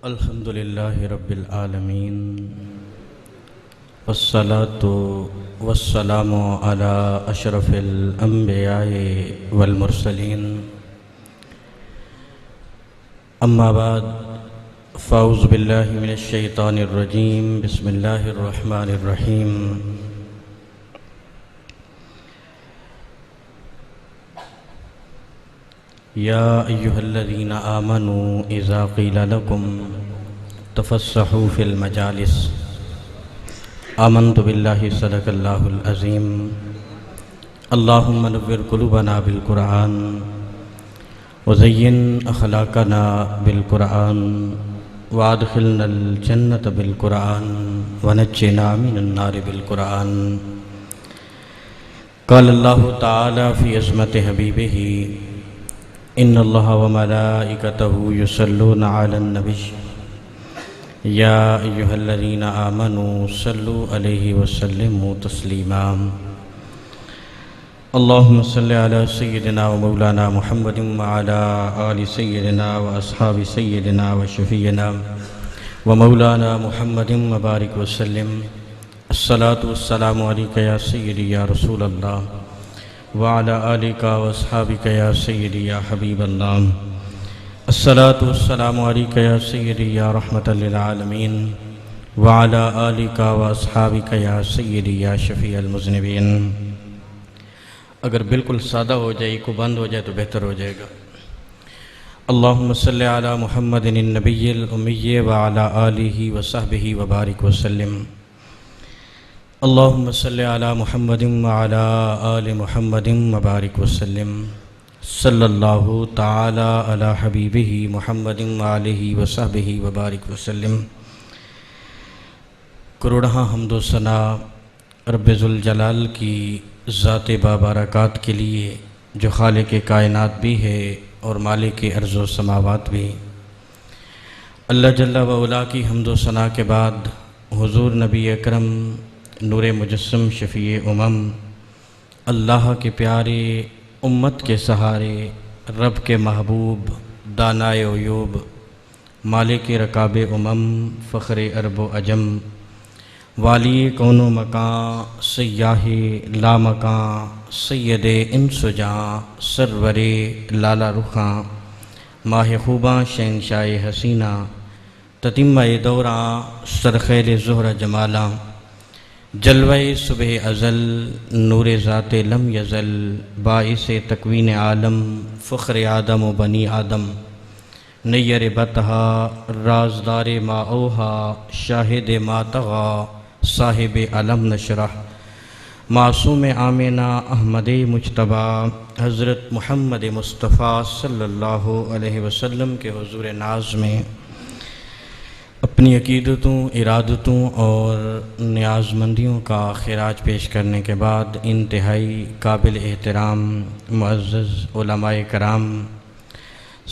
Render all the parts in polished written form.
الحمد للہ رب العالمین والصلاة والسلام علی اشرف الانبیاء والمرسلین اما بعد فاعوذ باللہ من الشیطان الرجیم بسم اللہ الرحمن الرحیم یا ایہا الذین آمنوا اذا قیل لکم تفسحوا فی المجالس آمنت باللہ صدق اللہ العظیم اللہم نور قلوبنا بالقرآن وزین اخلاقنا بالقرآن وادخلنا الجنة بالقرآن ونجنا من النار بالقرآن قال اللہ تعالی فی عظمت حبیبہ ان اللہ وملائکتہ یصلون علی النبی یا ایہا الذین آمنوا صلوا علیہ وسلموا تسلیما اللہم صلی علی سیدنا و مولانا محمد وعلی آل سیدنا و اصحاب سیدنا و شفیعنا و مولانا محمد وبارک وسلم الصلاة والسلام علیکہ یا سیدی یا رسول اللہ وعلی آلکہ واصحابکہ یا سیدی یا حبیب اللہ الصلاة والسلام علیکہ یا سیدی یا رحمت للعالمین وعلی آلکہ واصحابکہ یا سیدی یا شفیع المذنبین۔ اگر بالکل سادہ ہو جائے کو بند ہو جائے تو بہتر ہو جائے گا۔ اللہم صلی علی محمد النبی الامی وعلی آلہ وصحبہ وبارک وسلم۔ اللہم صلی علی محمد وعلی آل محمد وبارک وسلم صلی اللہ تعالی علی حبیبہ محمد وآلہ وصحبہ وبارک وسلم۔ کروڑہا حمد و ثنا رب ذوالجلال کی ذات بابرکات کے لیے جو خالق کائنات بھی ہے اور مالک ارض و سماوات بھی۔ اللہ جل و علا کی حمد و ثنا کے بعد حضور نبی اکرم نور مجسم شفیع امم اللہ کے پیارے امت کے سہارے رب کے محبوب دانائے عیوب مالک رکاب امم فخر عرب و عجم والی کون و مکان سیاہ لا مکان سید انس و جاں سرور لالا رخاں ماہ خوباں شہنشاہ حسینہ تتمہ دوراں سرخیل زہرہ جمالاں جلوہ صبح ازل نور ذات لم یزل باعث تکوین عالم فخر آدم و بنی آدم نیر بطہا رازدار ما اوہا شاہد ما تغا صاحب علم نشرح معصوم آمینہ احمد مجتبہ حضرت محمد مصطفیٰ صلی اللہ علیہ وسلم کے حضور ناز میں اپنی عقیدتوں ارادتوں اور نیاز مندیوں کا خراج پیش کرنے کے بعد انتہائی قابل احترام معزز علماء کرام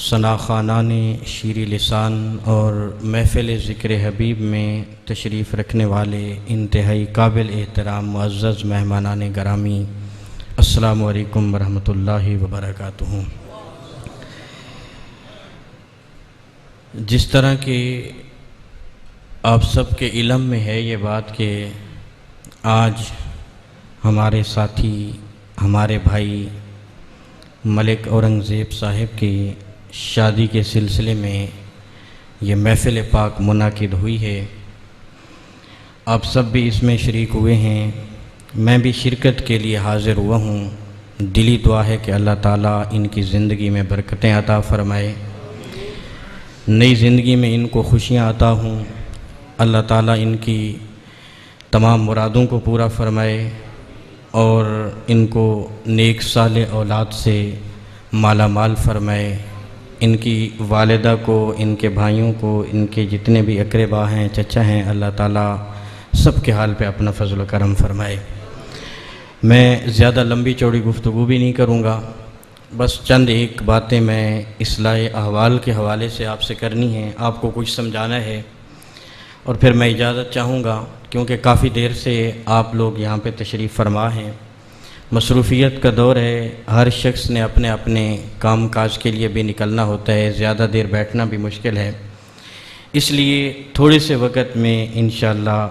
ثنا خوانان شیریں لسان اور محفل ذکر حبیب میں تشریف رکھنے والے انتہائی قابل احترام معزز مہمانان گرامی، السلام علیکم ورحمۃ اللہ وبرکاتہ۔ جس طرح کہ آپ سب کے علم میں ہے یہ بات کہ آج ہمارے ساتھی ہمارے بھائی ملک اورنگزیب صاحب کی شادی کے سلسلے میں یہ محفل پاک منعقد ہوئی ہے۔ آپ سب بھی اس میں شریک ہوئے ہیں، میں بھی شرکت کے لیے حاضر ہوا ہوں۔ دلی دعا ہے کہ اللہ تعالیٰ ان کی زندگی میں برکتیں عطا فرمائے، نئی زندگی میں ان کو خوشیاں عطا ہوں، اللہ تعالیٰ ان کی تمام مرادوں کو پورا فرمائے اور ان کو نیک صالح اولاد سے مالا مال فرمائے، ان کی والدہ کو، ان کے بھائیوں کو، ان کے جتنے بھی اقربا ہیں چچا ہیں، اللہ تعالیٰ سب کے حال پہ اپنا فضل و کرم فرمائے۔ میں زیادہ لمبی چوڑی گفتگو بھی نہیں کروں گا، بس چند ایک باتیں میں اصلاح احوال کے حوالے سے آپ سے کرنی ہیں، آپ کو کچھ سمجھانا ہے، اور پھر میں اجازت چاہوں گا کیونکہ کافی دیر سے آپ لوگ یہاں پہ تشریف فرما ہیں مصروفیت کا دور ہے، ہر شخص نے اپنے اپنے کام کاج کے لیے بھی نکلنا ہوتا ہے، زیادہ دیر بیٹھنا بھی مشکل ہے، اس لیے تھوڑے سے وقت میں انشاءاللہ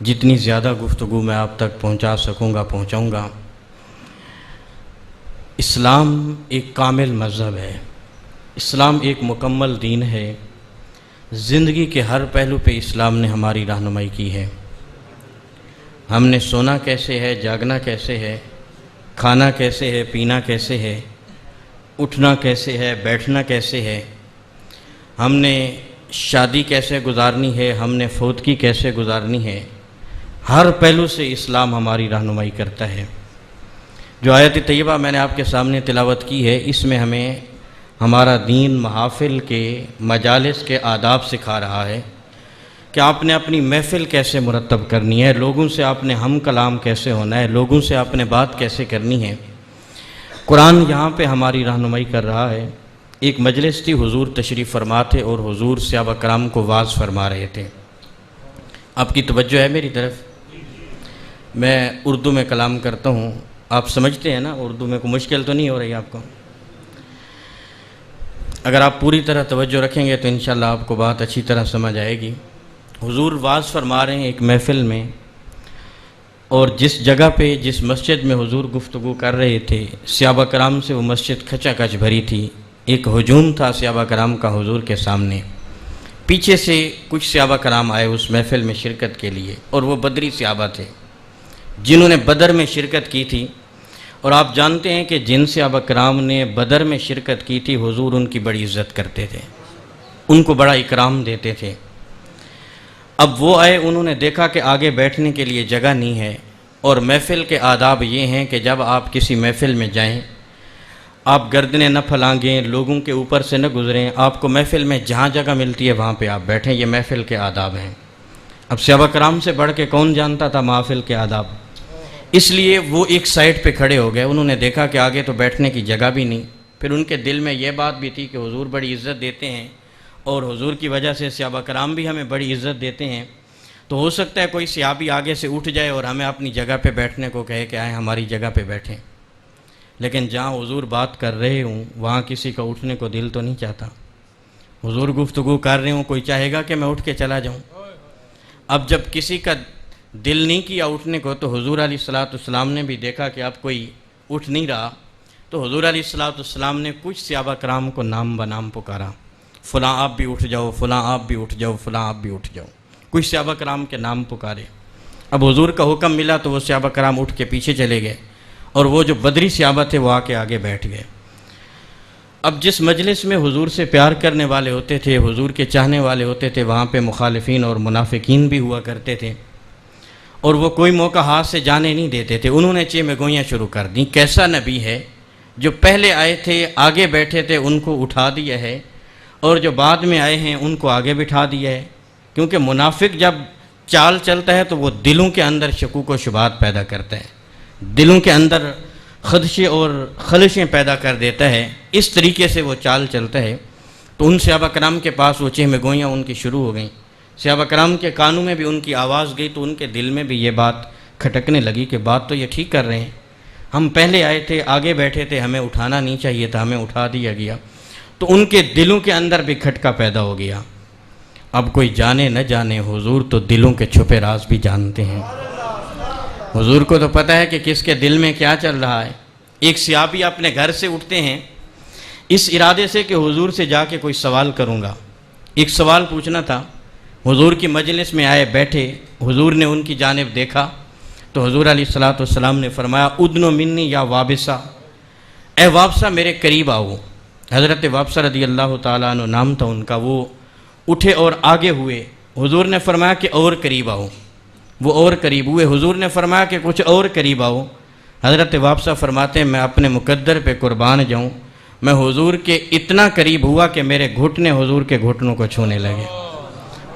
جتنی زیادہ گفتگو میں آپ تک پہنچا سکوں گا پہنچاؤں گا۔ اسلام ایک کامل مذہب ہے، اسلام ایک مکمل دین ہے، زندگی کے ہر پہلو پہ اسلام نے ہماری رہنمائی کی ہے۔ ہم نے سونا کیسے ہے، جاگنا کیسے ہے، کھانا کیسے ہے، پینا کیسے ہے، اٹھنا کیسے ہے، بیٹھنا کیسے ہے، ہم نے شادی کیسے گزارنی ہے، ہم نے فوتگی کیسے گزارنی ہے، ہر پہلو سے اسلام ہماری رہنمائی کرتا ہے۔ جو آیت طیبہ میں نے آپ کے سامنے تلاوت کی ہے، اس میں ہمیں ہمارا دین محافل کے مجالس کے آداب سکھا رہا ہے کہ آپ نے اپنی محفل کیسے مرتب کرنی ہے، لوگوں سے آپ نے ہم کلام کیسے ہونا ہے، لوگوں سے آپ نے بات کیسے کرنی ہے۔ قرآن یہاں پہ ہماری رہنمائی کر رہا ہے۔ ایک مجلس تھی، حضور تشریف فرما تھے اور حضور صحابہ کرام کو واعظ فرما رہے تھے۔ آپ کی توجہ ہے میری طرف؟ میں اردو میں کلام کرتا ہوں، آپ سمجھتے ہیں نا اردو میں؟ کوئی مشکل تو نہیں ہو رہی آپ کو؟ اگر آپ پوری طرح توجہ رکھیں گے تو انشاءاللہ آپ کو بات اچھی طرح سمجھ آئے گی۔ حضور واعظ فرما رہے ہیں ایک محفل میں، اور جس جگہ پہ جس مسجد میں حضور گفتگو کر رہے تھے، صحابہ کرام سے وہ مسجد کھچا کھچ بھری تھی۔ ایک ہجوم تھا صحابہ کرام کا حضور کے سامنے۔ پیچھے سے کچھ صحابہ کرام آئے اس محفل میں شرکت کے لیے، اور وہ بدری صحابہ تھے جنہوں نے بدر میں شرکت کی تھی۔ اور آپ جانتے ہیں کہ جن صحابہ کرام نے بدر میں شرکت کی تھی، حضور ان کی بڑی عزت کرتے تھے، ان کو بڑا اکرام دیتے تھے۔ اب وہ آئے، انہوں نے دیکھا کہ آگے بیٹھنے کے لیے جگہ نہیں ہے، اور محفل کے آداب یہ ہیں کہ جب آپ کسی محفل میں جائیں، آپ گردنیں نہ پھلانگیں، لوگوں کے اوپر سے نہ گزریں، آپ کو محفل میں جہاں جگہ ملتی ہے وہاں پہ آپ بیٹھیں، یہ محفل کے آداب ہیں۔ اب صحابہ کرام سے بڑھ کے کون جانتا تھا محفل کے آداب؟ اس لیے وہ ایک سائڈ پہ کھڑے ہو گئے، انہوں نے دیکھا کہ آگے تو بیٹھنے کی جگہ بھی نہیں۔ پھر ان کے دل میں یہ بات بھی تھی کہ حضور بڑی عزت دیتے ہیں، اور حضور کی وجہ سے صحابہ کرام بھی ہمیں بڑی عزت دیتے ہیں، تو ہو سکتا ہے کوئی صحابی آگے سے اٹھ جائے اور ہمیں اپنی جگہ پہ بیٹھنے کو کہے کہ آئیں ہماری جگہ پہ بیٹھیں۔ لیکن جہاں حضور بات کر رہے ہوں وہاں کسی کا اٹھنے کو دل تو نہیں چاہتا۔ حضور گفتگو کر رہے ہوں، کوئی چاہے گا کہ میں اٹھ کے چلا جاؤں؟ اب جب کسی کا دل نہیں کیا اٹھنے کو، تو حضور علیہ السلام نے بھی دیکھا کہ اب کوئی اٹھ نہیں رہا، تو حضور علیہ السلام نے کچھ صحابہ کرام کو نام بنام پکارا، فلاں آپ بھی اٹھ جاؤ، فلاں آپ بھی اٹھ جاؤ، فلاں آپ بھی اٹھ جاؤ، کچھ صحابہ کرام کے نام پکارے۔ اب حضور کا حکم ملا تو وہ صحابہ کرام اٹھ کے پیچھے چلے گئے، اور وہ جو بدری صحابہ تھے وہ آ کے آگے بیٹھ گئے۔ اب جس مجلس میں حضور سے پیار کرنے والے ہوتے تھے، حضور کے چاہنے والے ہوتے تھے، وہاں پہ مخالفین اور منافقین بھی ہوا کرتے تھے، اور وہ کوئی موقع ہاتھ سے جانے نہیں دیتے تھے۔ انہوں نے چہ میں گوئیاں شروع کر دیں، کیسا نبی ہے جو پہلے آئے تھے آگے بیٹھے تھے ان کو اٹھا دیا ہے، اور جو بعد میں آئے ہیں ان کو آگے بٹھا دیا ہے۔ کیونکہ منافق جب چال چلتا ہے تو وہ دلوں کے اندر شکوک و شبہات پیدا کرتا ہے، دلوں کے اندر خدشے اور خلشیں پیدا کر دیتا ہے، اس طریقے سے وہ چال چلتا ہے۔ تو ان صحابہ کرام کے پاس وہ چہمہ گوئیاں ان کی شروع ہو گئیں، صحابہ کرام کے کانوں میں بھی ان کی آواز گئی، تو ان کے دل میں بھی یہ بات کھٹکنے لگی کہ بات تو یہ ٹھیک کر رہے ہیں، ہم پہلے آئے تھے آگے بیٹھے تھے، ہمیں اٹھانا نہیں چاہیے تھا، ہمیں اٹھا دیا گیا۔ تو ان کے دلوں کے اندر بھی کھٹکا پیدا ہو گیا۔ اب کوئی جانے نہ جانے، حضور تو دلوں کے چھپے راز بھی جانتے ہیں۔ حضور کو تو پتہ ہے کہ کس کے دل میں کیا چل رہا ہے۔ ایک صحابی اپنے گھر سے اٹھتے ہیں اس ارادے سے کہ حضور سے جا کے کوئی سوال کروں گا، ایک سوال پوچھنا تھا۔ حضور کی مجلس میں آئے بیٹھے، حضور نے ان کی جانب دیکھا تو حضور علیہ السلام نے فرمایا ادنو منی یا وابسہ، اے وابسہ میرے قریب آؤ۔ حضرت وابسہ رضی اللہ تعالیٰ عنہ نام تھا ان کا، وہ اٹھے اور آگے ہوئے۔ حضور نے فرمایا کہ اور قریب آؤ، وہ اور قریب ہوئے۔ حضور نے فرمایا کہ کچھ اور قریب آؤ۔ حضرت وابسہ فرماتے ہیں میں اپنے مقدر پہ قربان جاؤں، میں حضور کے اتنا قریب ہوا کہ میرے گھٹنے حضور کے گھٹنوں کو چھونے لگے،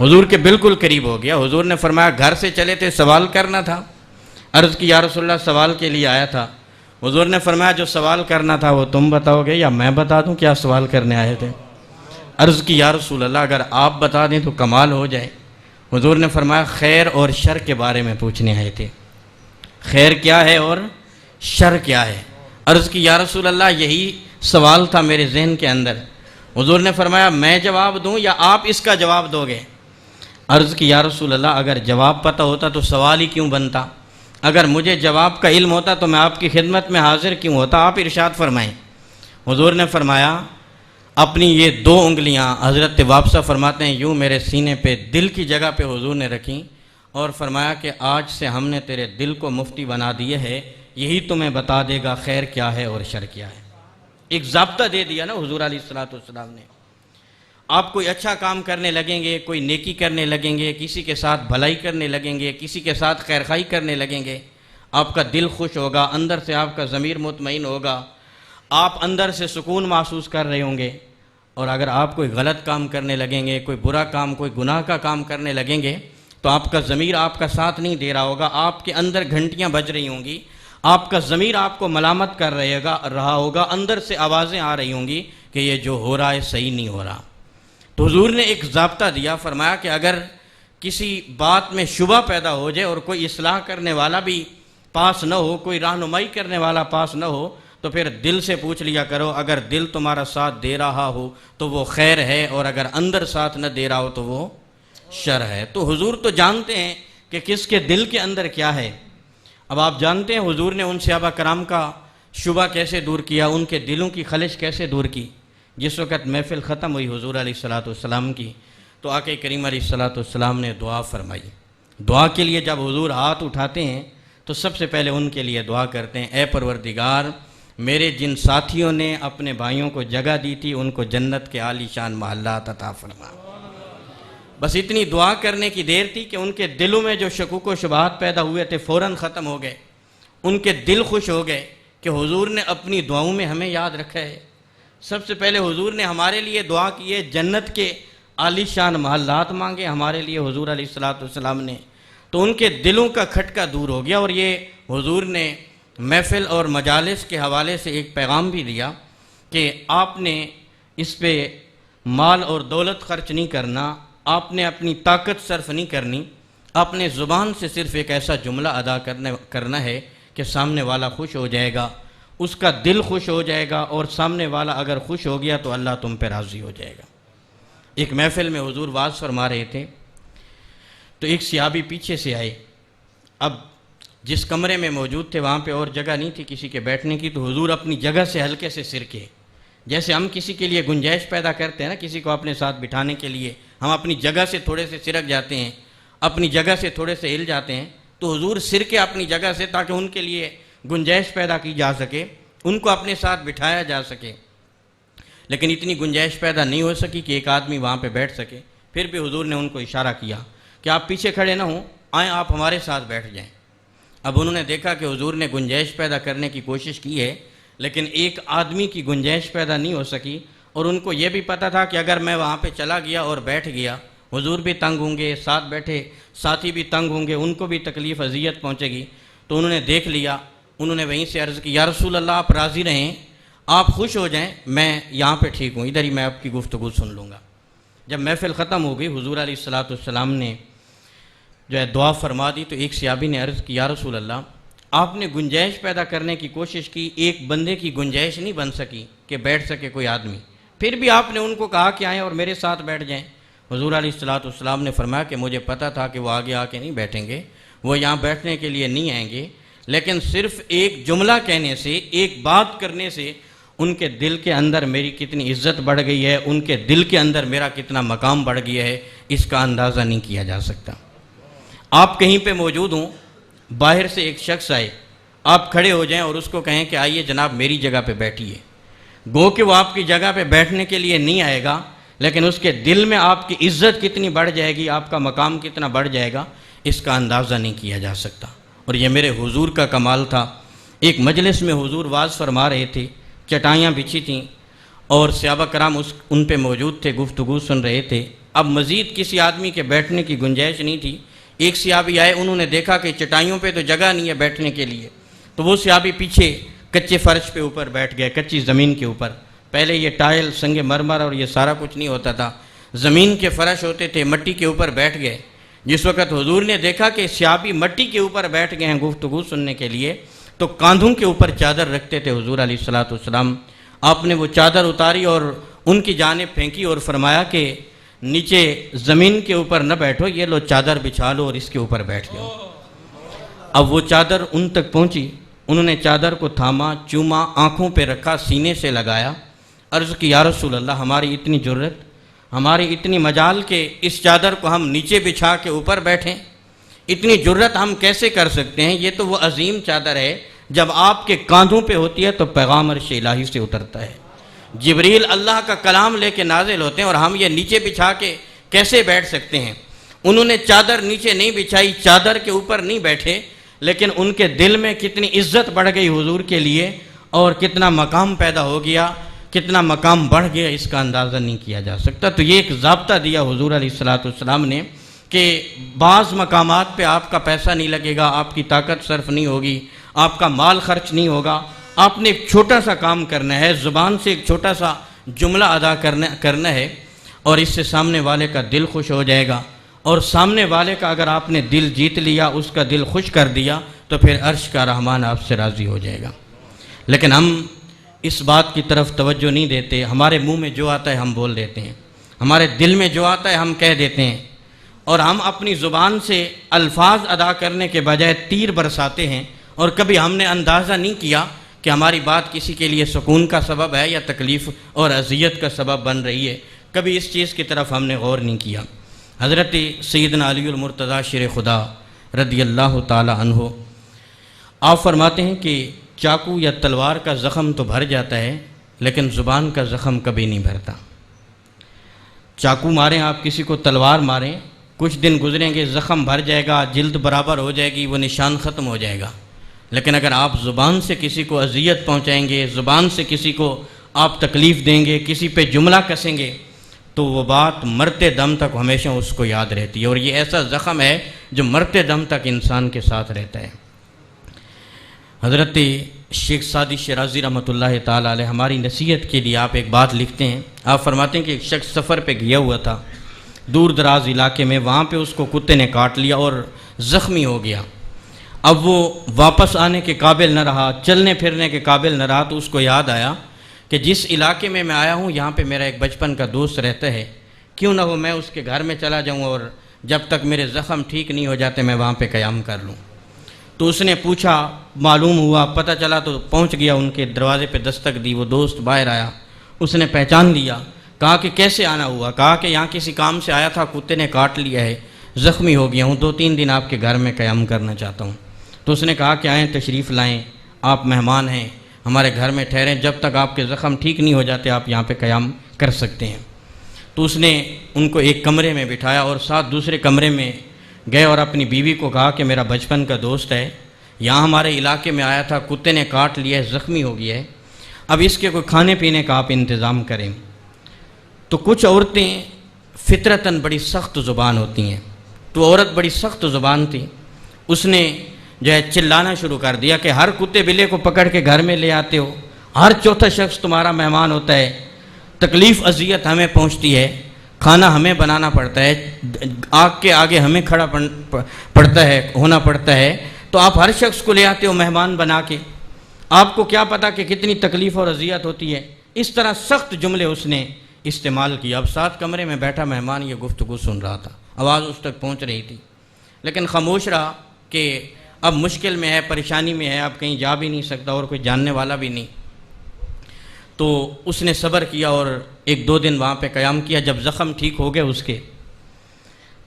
حضور کے بالکل قریب ہو گیا۔ حضور نے فرمایا گھر سے چلے تھے، سوال کرنا تھا؟ عرض کی یا رسول اللہ سوال کے لیے آیا تھا۔ حضور نے فرمایا جو سوال کرنا تھا وہ تم بتاؤ گے یا میں بتا دوں کیا سوال کرنے آئے تھے؟ عرض کی یا رسول اللہ اگر آپ بتا دیں تو کمال ہو جائے۔ حضور نے فرمایا خیر اور شر کے بارے میں پوچھنے آئے تھے، خیر کیا ہے اور شر کیا ہے؟ عرض کی یا رسول اللہ یہی سوال تھا میرے ذہن کے اندر۔ حضور نے فرمایا میں جواب دوں یا آپ اس کا جواب دو گے؟ عرض کی یا رسول اللہ اگر جواب پتہ ہوتا تو سوال ہی کیوں بنتا؟ اگر مجھے جواب کا علم ہوتا تو میں آپ کی خدمت میں حاضر کیوں ہوتا؟ آپ ارشاد فرمائیں۔ حضور نے فرمایا اپنی یہ 2 انگلیاں، حضرت وابسہ فرماتے ہیں یوں میرے سینے پہ دل کی جگہ پہ حضور نے رکھیں اور فرمایا کہ آج سے ہم نے تیرے دل کو مفتی بنا دیے ہے، یہی تمہیں بتا دے گا خیر کیا ہے اور شر کیا ہے۔ ایک ضابطہ دے دیا نا حضور علیہ السلام نے۔ آپ کوئی اچھا کام کرنے لگیں گے، کوئی نیکی کرنے لگیں گے، کسی کے ساتھ بھلائی کرنے لگیں گے، کسی کے ساتھ خیرخواہی کرنے لگیں گے، آپ کا دل خوش ہوگا، اندر سے آپ کا ضمیر مطمئن ہوگا، آپ اندر سے سکون محسوس کر رہے ہوں گے۔ اور اگر آپ کوئی غلط کام کرنے لگیں گے، کوئی برا کام، کوئی گناہ کا کام کرنے لگیں گے تو آپ کا ضمیر آپ کا ساتھ نہیں دے رہا ہوگا، آپ کے اندر گھنٹیاں بج رہی ہوں گی، آپ کا ضمیر آپ کو ملامت کر رہا ہوگا، اندر سے آوازیں آ رہی ہوں گی کہ یہ جو ہو رہا ہے صحیح نہیں ہو رہا۔ تو حضور نے ایک ضابطہ دیا، فرمایا کہ اگر کسی بات میں شبہ پیدا ہو جائے اور کوئی اصلاح کرنے والا بھی پاس نہ ہو، کوئی رہنمائی کرنے والا پاس نہ ہو، تو پھر دل سے پوچھ لیا کرو، اگر دل تمہارا ساتھ دے رہا ہو تو وہ خیر ہے، اور اگر اندر ساتھ نہ دے رہا ہو تو وہ شر ہے۔ تو حضور تو جانتے ہیں کہ کس کے دل کے اندر کیا ہے۔ اب آپ جانتے ہیں حضور نے ان صحابہ کرام کا شبہ کیسے دور کیا، ان کے دلوں کی خلش کیسے دور کی۔ جس وقت محفل ختم ہوئی حضور علیہ السلام کی تو آقا کریم علیہ السلام نے دعا فرمائی۔ دعا کے لیے جب حضور ہاتھ اٹھاتے ہیں تو سب سے پہلے ان کے لیے دعا کرتے ہیں، اے پروردگار میرے جن ساتھیوں نے اپنے بھائیوں کو جگہ دی تھی ان کو جنت کے عالی شان محلات عطا فرما۔ بس اتنی دعا کرنے کی دیر تھی کہ ان کے دلوں میں جو شکوک و شبہات پیدا ہوئے تھے فوراً ختم ہو گئے، ان کے دل خوش ہو گئے کہ حضور نے اپنی دعاؤں میں ہمیں یاد رکھا ہے۔ سب سے پہلے حضور نے ہمارے لیے دعا کی ہے، جنت کے عالی شان محلات مانگے ہمارے لیے حضور علیہ السلام نے، تو ان کے دلوں کا کھٹکا دور ہو گیا۔ اور یہ حضور نے محفل اور مجالس کے حوالے سے ایک پیغام بھی دیا کہ آپ نے اس پہ مال اور دولت خرچ نہیں کرنا، آپ نے اپنی طاقت صرف نہیں کرنی، اپنے زبان سے صرف ایک ایسا جملہ ادا کرنا ہے کہ سامنے والا خوش ہو جائے گا، اس کا دل خوش ہو جائے گا، اور سامنے والا اگر خوش ہو گیا تو اللہ تم پہ راضی ہو جائے گا۔ ایک محفل میں حضور واعظ فرما رہے تھے تو ایک صحابی پیچھے سے آئے۔ اب جس کمرے میں موجود تھے وہاں پہ اور جگہ نہیں تھی کسی کے بیٹھنے کی، تو حضور اپنی جگہ سے ہلکے سے سرکے، جیسے ہم کسی کے لیے گنجائش پیدا کرتے ہیں نا، کسی کو اپنے ساتھ بٹھانے کے لیے ہم اپنی جگہ سے تھوڑے سے سرک جاتے ہیں، اپنی جگہ سے تھوڑے سے ہل جاتے ہیں، تو حضور سرکے اپنی جگہ سے تاکہ ان کے لیے گنجائش پیدا کی جا سکے، ان کو اپنے ساتھ بٹھایا جا سکے۔ لیکن اتنی گنجائش پیدا نہیں ہو سکی کہ ایک آدمی وہاں پہ بیٹھ سکے۔ پھر بھی حضور نے ان کو اشارہ کیا کہ آپ پیچھے کھڑے نہ ہوں، آئیں آپ ہمارے ساتھ بیٹھ جائیں۔ اب انہوں نے دیکھا کہ حضور نے گنجائش پیدا کرنے کی کوشش کی ہے، لیکن ایک آدمی کی گنجائش پیدا نہیں ہو سکی، اور ان کو یہ بھی پتہ تھا کہ اگر میں وہاں پہ چلا گیا اور بیٹھ گیا، حضور بھی تنگ ہوں گے، ساتھ بیٹھے ساتھی بھی تنگ ہوں گے، ان کو بھی تکلیف اذیت پہنچے گی۔ تو انہوں نے دیکھ لیا، انہوں نے وہیں سے عرض کی یا رسول اللہ آپ راضی رہیں، آپ خوش ہو جائیں، میں یہاں پہ ٹھیک ہوں، ادھر ہی میں آپ کی گفتگو سن لوں گا۔ جب محفل ختم ہو گئی حضور علیہ السلام نے جو ہے دعا فرما دی، تو ایک صحابی نے عرض کی یا رسول اللہ آپ نے گنجائش پیدا کرنے کی کوشش کی، ایک بندے کی گنجائش نہیں بن سکی کہ بیٹھ سکے کوئی آدمی، پھر بھی آپ نے ان کو کہا کہ آئیں اور میرے ساتھ بیٹھ جائیں۔ حضور علیہ السلام نے فرمایا کہ مجھے پتہ تھا کہ وہ آگے آ کے نہیں بیٹھیں گے، وہ یہاں بیٹھنے کے لیے نہیں آئیں گے، لیکن صرف ایک جملہ کہنے سے، ایک بات کرنے سے ان کے دل کے اندر میری کتنی عزت بڑھ گئی ہے، ان کے دل کے اندر میرا کتنا مقام بڑھ گیا ہے، اس کا اندازہ نہیں کیا جا سکتا۔ آپ کہیں پہ موجود ہوں، باہر سے ایک شخص آئے، آپ کھڑے ہو جائیں اور اس کو کہیں کہ آئیے جناب میری جگہ پہ بیٹھیے، گو کہ وہ آپ کی جگہ پہ بیٹھنے کے لیے نہیں آئے گا، لیکن اس کے دل میں آپ کی عزت کتنی بڑھ جائے گی، آپ کا مقام کتنا بڑھ جائے گا، اس کا اندازہ نہیں کیا جا سکتا۔ اور یہ میرے حضور کا کمال تھا۔ ایک مجلس میں حضور واعظ فرما رہے تھے، چٹائیاں بچھی تھیں اور صحابہ کرام ان پہ موجود تھے، گفتگو سن رہے تھے۔ اب مزید کسی آدمی کے بیٹھنے کی گنجائش نہیں تھی۔ ایک صحابی آئے، انہوں نے دیکھا کہ چٹائیوں پہ تو جگہ نہیں ہے بیٹھنے کے لیے، تو وہ صحابی پیچھے کچے فرش پہ اوپر بیٹھ گئے، کچی زمین کے اوپر۔ پہلے یہ ٹائل، سنگ مرمر اور یہ سارا کچھ نہیں ہوتا تھا، زمین کے فرش ہوتے تھے، مٹی کے اوپر بیٹھ گئے۔ جس وقت حضور نے دیکھا کہ صحابی مٹی کے اوپر بیٹھ گئے ہیں گفتگو سننے کے لیے، تو کاندھوں کے اوپر چادر رکھتے تھے حضور علیہ الصلوۃ والسلام۔ آپ نے وہ چادر اتاری اور ان کی جانب پھینکی اور فرمایا کہ نیچے زمین کے اوپر نہ بیٹھو، یہ لو چادر بچھا لو اور اس کے اوپر بیٹھ جاؤ۔ اب وہ چادر ان تک پہنچی، انہوں نے چادر کو تھاما، چوما، آنکھوں پہ رکھا، سینے سے لگایا، عرض کی یا رسول اللہ ہماری اتنی جرت، ہماری اتنی مجال کہ اس چادر کو ہم نیچے بچھا کے اوپر بیٹھیں، اتنی جرت ہم کیسے کر سکتے ہیں؟ یہ تو وہ عظیم چادر ہے جب آپ کے کاندھوں پہ ہوتی ہے تو پیغام عرش الہی سے اترتا ہے، جبریل اللہ کا کلام لے کے نازل ہوتے ہیں، اور ہم یہ نیچے بچھا کے کیسے بیٹھ سکتے ہیں؟ انہوں نے چادر نیچے نہیں بچھائی، چادر کے اوپر نہیں بیٹھے، لیکن ان کے دل میں کتنی عزت بڑھ گئی حضور کے لیے، اور کتنا مقام پیدا ہو گیا، کتنا مقام بڑھ گیا، اس کا اندازہ نہیں کیا جا سکتا۔ تو یہ ایک ضابطہ دیا حضور علیہ الصلوۃ والسلام نے کہ بعض مقامات پہ آپ کا پیسہ نہیں لگے گا، آپ کی طاقت صرف نہیں ہوگی، آپ کا مال خرچ نہیں ہوگا، آپ نے ایک چھوٹا سا کام کرنا ہے، زبان سے ایک چھوٹا سا جملہ ادا کرنا ہے، اور اس سے سامنے والے کا دل خوش ہو جائے گا، اور سامنے والے کا اگر آپ نے دل جیت لیا، اس کا دل خوش کر دیا، تو پھر عرش کا رحمان آپ سے راضی ہو جائے گا۔ لیکن ہم اس بات کی طرف توجہ نہیں دیتے، ہمارے منہ میں جو آتا ہے ہم بول دیتے ہیں، ہمارے دل میں جو آتا ہے ہم کہہ دیتے ہیں، اور ہم اپنی زبان سے الفاظ ادا کرنے کے بجائے تیر برساتے ہیں، اور کبھی ہم نے اندازہ نہیں کیا کہ ہماری بات کسی کے لیے سکون کا سبب ہے یا تکلیف اور اذیت کا سبب بن رہی ہے، کبھی اس چیز کی طرف ہم نے غور نہیں کیا۔ حضرت سیدنا علی المرتضیٰ شیر خدا رضی اللہ تعالی عنہ آپ فرماتے ہیں کہ چاقو یا تلوار کا زخم تو بھر جاتا ہے، لیکن زبان کا زخم کبھی نہیں بھرتا۔ چاقو ماریں آپ کسی کو، تلوار ماریں، کچھ دن گزریں گے، زخم بھر جائے گا، جلد برابر ہو جائے گی، وہ نشان ختم ہو جائے گا، لیکن اگر آپ زبان سے کسی کو اذیت پہنچائیں گے، زبان سے کسی کو آپ تکلیف دیں گے، کسی پہ جملہ کسیں گے، تو وہ بات مرتے دم تک ہمیشہ اس کو یاد رہتی ہے، اور یہ ایسا زخم ہے جو مرتے دم تک انسان کے ساتھ رہتا ہے۔ حضرت شیخ سعدی شیرازی رحمۃ اللہ تعالی علیہ ہماری نصیحت کے لیے آپ ایک بات لکھتے ہیں، آپ فرماتے ہیں کہ ایک شخص سفر پہ گیا ہوا تھا دور دراز علاقے میں، وہاں پہ اس کو کتے نے کاٹ لیا اور زخمی ہو گیا۔ اب وہ واپس آنے کے قابل نہ رہا، چلنے پھرنے کے قابل نہ رہا، تو اس کو یاد آیا کہ جس علاقے میں میں آیا ہوں یہاں پہ میرا ایک بچپن کا دوست رہتا ہے، کیوں نہ ہو میں اس کے گھر میں چلا جاؤں، اور جب تک میرے زخم ٹھیک نہیں ہو جاتے میں وہاں پہ قیام کر لوں۔ تو اس نے پوچھا، معلوم ہوا، پتہ چلا، تو پہنچ گیا، ان کے دروازے پہ دستک دی، وہ دوست باہر آیا، اس نے پہچان لیا، کہا کہ کیسے آنا ہوا؟ کہا کہ یہاں کسی کام سے آیا تھا، کتے نے کاٹ لیا ہے، زخمی ہو گیا ہوں، 2-3 دن آپ کے گھر میں قیام کرنا چاہتا ہوں۔ تو اس نے کہا کہ آئیں، تشریف لائیں، آپ مہمان ہیں، ہمارے گھر میں ٹھہریں، جب تک آپ کے زخم ٹھیک نہیں ہو جاتے آپ یہاں پہ قیام کر سکتے ہیں۔ تو اس نے ان کو ایک کمرے میں بٹھایا اور ساتھ دوسرے کمرے میں گئے، اور اپنی بیوی کو کہا کہ میرا بچپن کا دوست ہے، یہاں ہمارے علاقے میں آیا تھا، کتے نے کاٹ لیا ہے، زخمی ہو گیا ہے، اب اس کے کوئی کھانے پینے کا آپ انتظام کریں۔ تو کچھ عورتیں فطرتاً بڑی سخت زبان ہوتی ہیں، تو عورت بڑی سخت زبان تھی، اس نے جو ہے چلانا شروع کر دیا کہ ہر کتے بلے کو پکڑ کے گھر میں لے آتے ہو، ہر چوتھا شخص تمہارا مہمان ہوتا ہے، تکلیف اذیت ہمیں پہنچتی ہے، کھانا ہمیں بنانا پڑتا ہے، آگ کے آگے ہمیں کھڑا ہونا پڑتا ہے، تو آپ ہر شخص کو لے آتے ہو مہمان بنا کے، آپ کو کیا پتا کہ کتنی تکلیف اور اذیت ہوتی ہے۔ اس طرح سخت جملے اس نے استعمال کیا۔ اب ساتھ کمرے میں بیٹھا مہمان یہ گفتگو سن رہا تھا، آواز اس تک پہنچ رہی تھی، لیکن خاموش رہا کہ اب مشکل میں ہے، پریشانی میں ہے، اب کہیں جا بھی نہیں سکتا اور کوئی جاننے والا بھی نہیں۔ تو اس نے صبر کیا اور 1-2 دن وہاں پہ قیام کیا۔ جب زخم ٹھیک ہو گئے اس کے،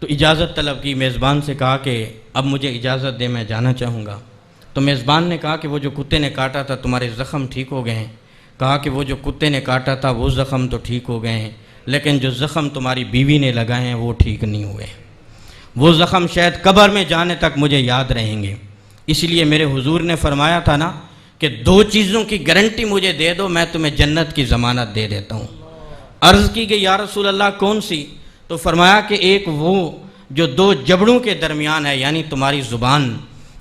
تو اجازت طلب کی، میزبان سے کہا کہ اب مجھے اجازت دے، میں جانا چاہوں گا۔ تو میزبان نے کہا کہ وہ جو کتے نے کاٹا تھا تمہارے زخم ٹھیک ہو گئے ہیں؟ کہا کہ وہ جو کتے نے کاٹا تھا وہ زخم تو ٹھیک ہو گئے ہیں، لیکن جو زخم تمہاری بیوی نے لگائے ہیں وہ ٹھیک نہیں ہوئے، وہ زخم شاید قبر میں جانے تک مجھے یاد رہیں گے۔ اس لیے میرے حضور نے فرمایا تھا نا کہ 2 چیزوں کی گارنٹی مجھے دے دو، میں تمہیں جنت کی ضمانت دے دیتا ہوں۔ عرض کی کہ یا رسول اللہ کون سی؟ تو فرمایا کہ ایک وہ جو 2 جبڑوں کے درمیان ہے یعنی تمہاری زبان،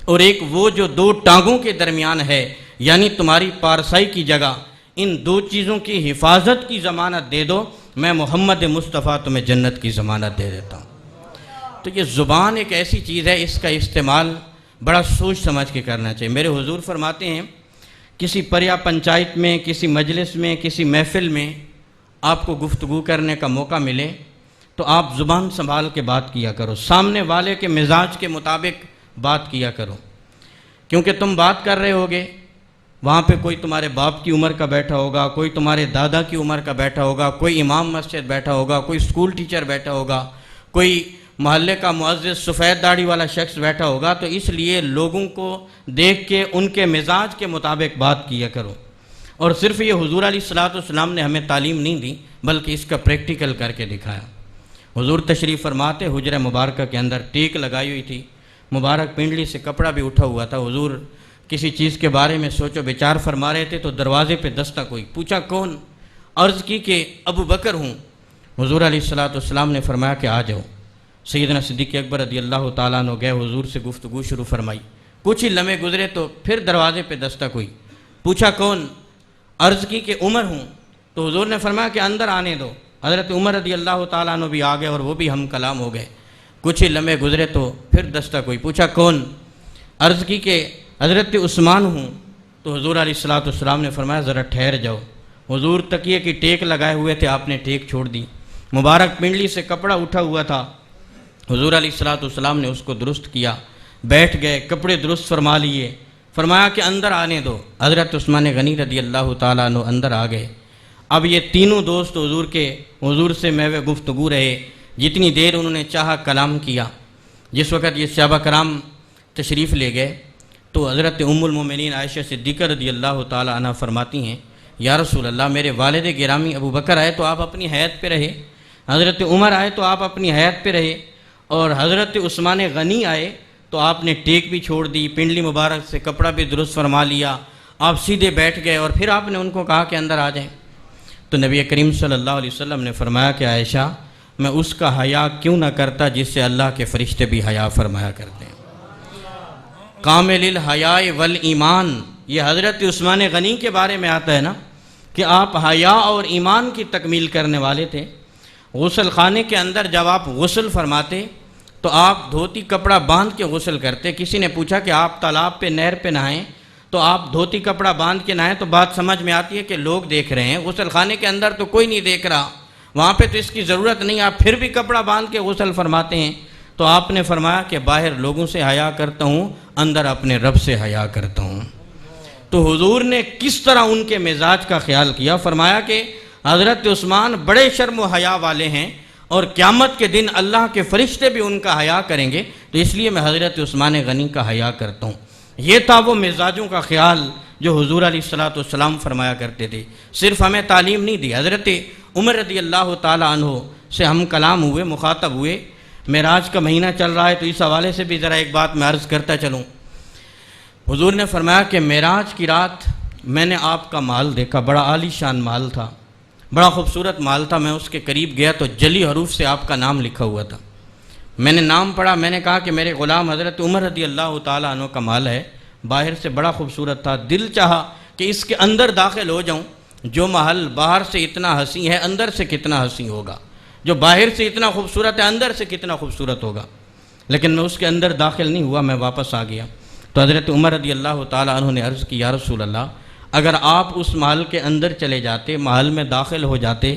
اور ایک وہ جو 2 ٹانگوں کے درمیان ہے یعنی تمہاری پارسائی کی جگہ، ان 2 چیزوں کی حفاظت کی ضمانت دے دو، میں محمد مصطفیٰ تمہیں جنت کی ضمانت دے دیتا ہوں۔ تو یہ زبان ایک ایسی چیز ہے، اس کا استعمال بڑا سوچ سمجھ کے کرنا چاہیے۔ میرے حضور فرماتے ہیں کسی پریا پنچایت میں، کسی مجلس میں، کسی محفل میں آپ کو گفتگو کرنے کا موقع ملے تو آپ زبان سنبھال کے بات کیا کرو، سامنے والے کے مزاج کے مطابق بات کیا کرو، کیونکہ تم بات کر رہے ہوگے، وہاں پہ کوئی تمہارے باپ کی عمر کا بیٹھا ہوگا، کوئی تمہارے دادا کی عمر کا بیٹھا ہوگا، کوئی امام مسجد بیٹھا ہوگا، کوئی اسکول ٹیچر بیٹھا ہوگا، کوئی محلے کا معزز سفید داڑھی والا شخص بیٹھا ہوگا، تو اس لیے لوگوں کو دیکھ کے ان کے مزاج کے مطابق بات کیا کرو۔ اور صرف یہ حضور علیہ الصلوۃ والسلام نے ہمیں تعلیم نہیں دی بلکہ اس کا پریکٹیکل کر کے دکھایا۔ حضور تشریف فرماتے حجرہ مبارکہ کے اندر ٹیک لگائی ہوئی تھی، مبارک پنڈلی سے کپڑا بھی اٹھا ہوا تھا۔ حضور کسی چیز کے بارے میں سوچو بچار فرما رہے تھے تو دروازے پہ دستک ہوئی، پوچھا کون؟ عرض کی کہ ابو بکر ہوں۔ حضور علیہ الصلوۃ والسلام نے فرمایا کہ آ جاؤ۔ سیدنا صدیق اکبر رضی اللہ تعالیٰ عنہ گئے، حضور سے گفتگو شروع فرمائی، کچھ ہی لمحے گزرے تو پھر دروازے پہ دستک ہوئی، پوچھا کون؟ عرض کی کہ عمر ہوں۔ تو حضور نے فرمایا کہ اندر آنے دو۔ حضرت عمر رضی اللہ تعالیٰ عنہ بھی آ گئے اور وہ بھی ہم کلام ہو گئے۔ کچھ ہی لمحے گزرے تو پھر دستک ہوئی، پوچھا کون؟ عرض کی کہ حضرت عثمان ہوں۔ تو حضور علیہ الصلوۃ والسلام نے فرمایا ذرا ٹھہر جاؤ۔ حضور تکیے کی ٹیک لگائے ہوئے تھے، آپ نے ٹیک چھوڑ دی، مبارک پنڈلی سے کپڑا اٹھا ہوا تھا، حضور علیہ الصلوۃ والسلام نے اس کو درست کیا، بیٹھ گئے، کپڑے درست فرما لیے، فرمایا کہ اندر آنے دو۔ حضرت عثمان غنی رضی اللہ تعالیٰ عنہ اندر آ گئے۔ اب یہ تینوں دوست حضور سے محو گفتگو رہے، جتنی دیر انہوں نے چاہا کلام کیا۔ جس وقت یہ صحابہ کرام تشریف لے گئے تو حضرت ام المومنین عائشہ صدیقہ رضی اللہ تعالیٰ عنہ فرماتی ہیں یا رسول اللہ، میرے والد گرامی ابو بکر آئے تو آپ اپنی حیات پہ رہے، حضرت عمر آئے تو آپ اپنی حیات پہ رہے، اور حضرت عثمان غنی آئے تو آپ نے ٹیک بھی چھوڑ دی، پنڈلی مبارک سے کپڑا بھی درست فرما لیا، آپ سیدھے بیٹھ گئے اور پھر آپ نے ان کو کہا کہ اندر آ جائیں۔ تو نبی کریم صلی اللہ علیہ وسلم نے فرمایا کہ عائشہ، میں اس کا حیا کیوں نہ کرتا جس سے اللہ کے فرشتے بھی حیا فرمایا کرتے ہیں۔ کامل الحیاء والایمان، یہ حضرت عثمان غنی کے بارے میں آتا ہے نا کہ آپ حیا اور ایمان کی تکمیل کرنے والے تھے۔ غسل خانے کے اندر جب آپ غسل فرماتے تو آپ دھوتی کپڑا باندھ کے غسل کرتے۔ کسی نے پوچھا کہ آپ تالاب پہ نہر پہ نہائیں تو آپ دھوتی کپڑا باندھ کے نہائیں، تو بات سمجھ میں آتی ہے کہ لوگ دیکھ رہے ہیں، غسل خانے کے اندر تو کوئی نہیں دیکھ رہا، وہاں پہ تو اس کی ضرورت نہیں، آپ پھر بھی کپڑا باندھ کے غسل فرماتے ہیں۔ تو آپ نے فرمایا کہ باہر لوگوں سے حیا کرتا ہوں، اندر اپنے رب سے حیا کرتا ہوں۔ تو حضور نے کس طرح ان کے مزاج کا خیال کیا، فرمایا کہ حضرت عثمان بڑے شرم و حیا والے ہیں اور قیامت کے دن اللہ کے فرشتے بھی ان کا حیا کریں گے، تو اس لیے میں حضرت عثمان غنی کا حیا کرتا ہوں۔ یہ تھا وہ مزاجوں کا خیال جو حضور علیہ الصلوۃ والسلام فرمایا کرتے تھے۔ صرف ہمیں تعلیم نہیں دی، حضرت عمر رضی اللہ تعالیٰ عنہ سے ہم کلام ہوئے، مخاطب ہوئے۔ معراج کا مہینہ چل رہا ہے تو اس حوالے سے بھی ذرا ایک بات میں عرض کرتا چلوں۔ حضور نے فرمایا کہ معراج کی رات میں نے آپ کا مال دیکھا، بڑا عالی شان مال تھا، بڑا خوبصورت مال تھا۔ میں اس کے قریب گیا تو جلی حروف سے آپ کا نام لکھا ہوا تھا۔ میں نے نام پڑھا، میں نے کہا کہ میرے غلام حضرت عمر رضی اللہ تعالیٰ عنہ کا مال ہے، باہر سے بڑا خوبصورت تھا، دل چاہا کہ اس کے اندر داخل ہو جاؤں۔ جو محل باہر سے اتنا حسین ہے اندر سے کتنا حسین ہوگا، جو باہر سے اتنا خوبصورت ہے اندر سے کتنا خوبصورت ہوگا، لیکن میں اس کے اندر داخل نہیں ہوا، میں واپس آ گیا۔ تو حضرت عمر رضی اللہ تعالیٰ عنہ نے عرض کی یا رسول اللہ، اگر آپ اس محل کے اندر چلے جاتے، محل میں داخل ہو جاتے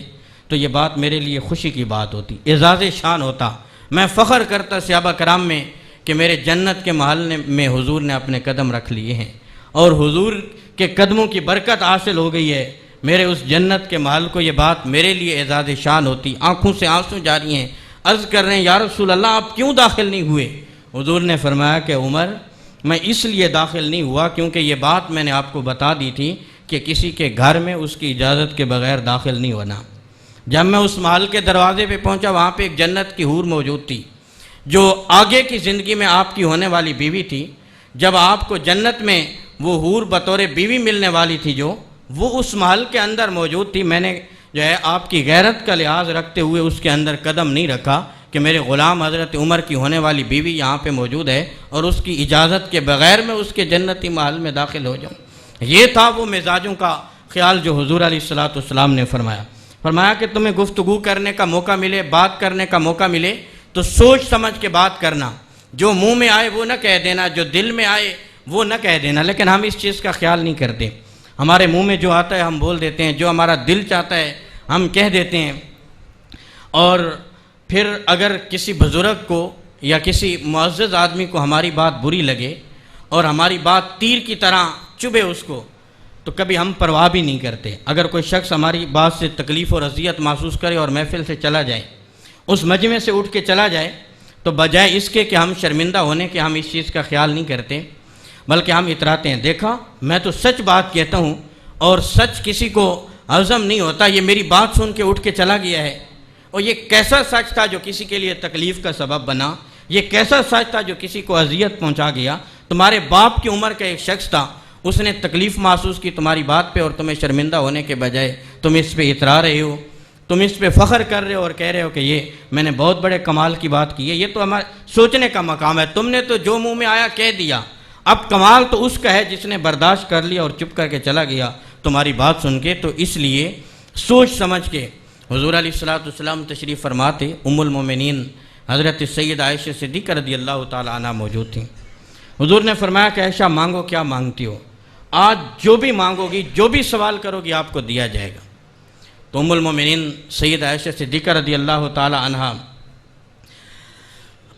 تو یہ بات میرے لیے خوشی کی بات ہوتی، اعزاز شان ہوتا، میں فخر کرتا صحابہ کرام میں کہ میرے جنت کے محل میں حضور نے اپنے قدم رکھ لیے ہیں اور حضور کے قدموں کی برکت حاصل ہو گئی ہے، میرے اس جنت کے محل کو یہ بات میرے لیے اعزاز شان ہوتی۔ آنکھوں سے آنسو جاری ہیں، عرض کر رہے ہیں یا رسول اللہ آپ کیوں داخل نہیں ہوئے؟ حضور نے فرمایا کہ عمر، میں اس لیے داخل نہیں ہوا کیونکہ یہ بات میں نے آپ کو بتا دی تھی کہ کسی کے گھر میں اس کی اجازت کے بغیر داخل نہیں ہونا۔ جب میں اس محل کے دروازے پہ پہنچا، وہاں پہ ایک جنت کی حور موجود تھی جو آگے کی زندگی میں آپ کی ہونے والی بیوی تھی۔ جب آپ کو جنت میں وہ حور بطور بیوی ملنے والی تھی جو وہ اس محل کے اندر موجود تھی، میں نے جو ہے آپ کی غیرت کا لحاظ رکھتے ہوئے اس کے اندر قدم نہیں رکھا کہ میرے غلام حضرت عمر کی ہونے والی بیوی یہاں پہ موجود ہے اور اس کی اجازت کے بغیر میں اس کے جنتی محل میں داخل ہو جاؤں۔ یہ تھا وہ مزاجوں کا خیال جو حضور علیہ الصلوۃ والسلام نے فرمایا کہ تمہیں گفتگو کرنے کا موقع ملے، بات کرنے کا موقع ملے تو سوچ سمجھ کے بات کرنا، جو منہ میں آئے وہ نہ کہہ دینا، جو دل میں آئے وہ نہ کہہ دینا، لیکن ہم اس چیز کا خیال نہیں کرتے۔ ہمارے منہ میں جو آتا ہے ہم بول دیتے ہیں، جو ہمارا دل چاہتا ہے ہم کہہ دیتے ہیں۔ اور پھر اگر کسی بزرگ کو یا کسی معزز آدمی کو ہماری بات بری لگے اور ہماری بات تیر کی طرح چبھے اس کو، تو کبھی ہم پرواہ بھی نہیں کرتے۔ اگر کوئی شخص ہماری بات سے تکلیف اور اذیت محسوس کرے اور محفل سے چلا جائے، اس مجمع سے اٹھ کے چلا جائے، تو بجائے اس کے کہ ہم شرمندہ ہونے کے ہم اس چیز کا خیال نہیں کرتے، بلکہ ہم اتراتے ہیں، دیکھا میں تو سچ بات کہتا ہوں اور سچ کسی کو ہضم نہیں ہوتا، یہ میری بات سن کے اٹھ کے چلا گیا ہے، اور یہ کیسا سچ تھا جو کسی کے لیے تکلیف کا سبب بنا، یہ کیسا سچ تھا جو کسی کو اذیت پہنچا گیا۔ تمہارے باپ کی عمر کا ایک شخص تھا، اس نے تکلیف محسوس کی تمہاری بات پہ، اور تمہیں شرمندہ ہونے کے بجائے تم اس پہ اترا رہے ہو، تم اس پہ فخر کر رہے ہو اور کہہ رہے ہو کہ یہ میں نے بہت بڑے کمال کی بات کی ہے۔ یہ تو ہمارے سوچنے کا مقام ہے، تم نے تو جو منہ میں آیا کہہ دیا۔ اب کمال تو اس کا ہے جس نے برداشت کر لیا اور چپ کر کے چلا گیا تمہاری بات سن کے۔ تو اس لیے سوچ سمجھ کے حضور علیہ السلام تشریف فرماتے، ام المومنین حضرت سید عائشہ صدیقہ رضی اللہ تعالی عنہ موجود تھیں۔ حضور نے فرمایا کہ عائشہ مانگو، کیا مانگتی ہو؟ آج جو بھی مانگو گی، جو بھی سوال کرو گی آپ کو دیا جائے گا۔ تو ام المومنین سید عائشہ صدیقہ رضی اللہ تعالی عنہ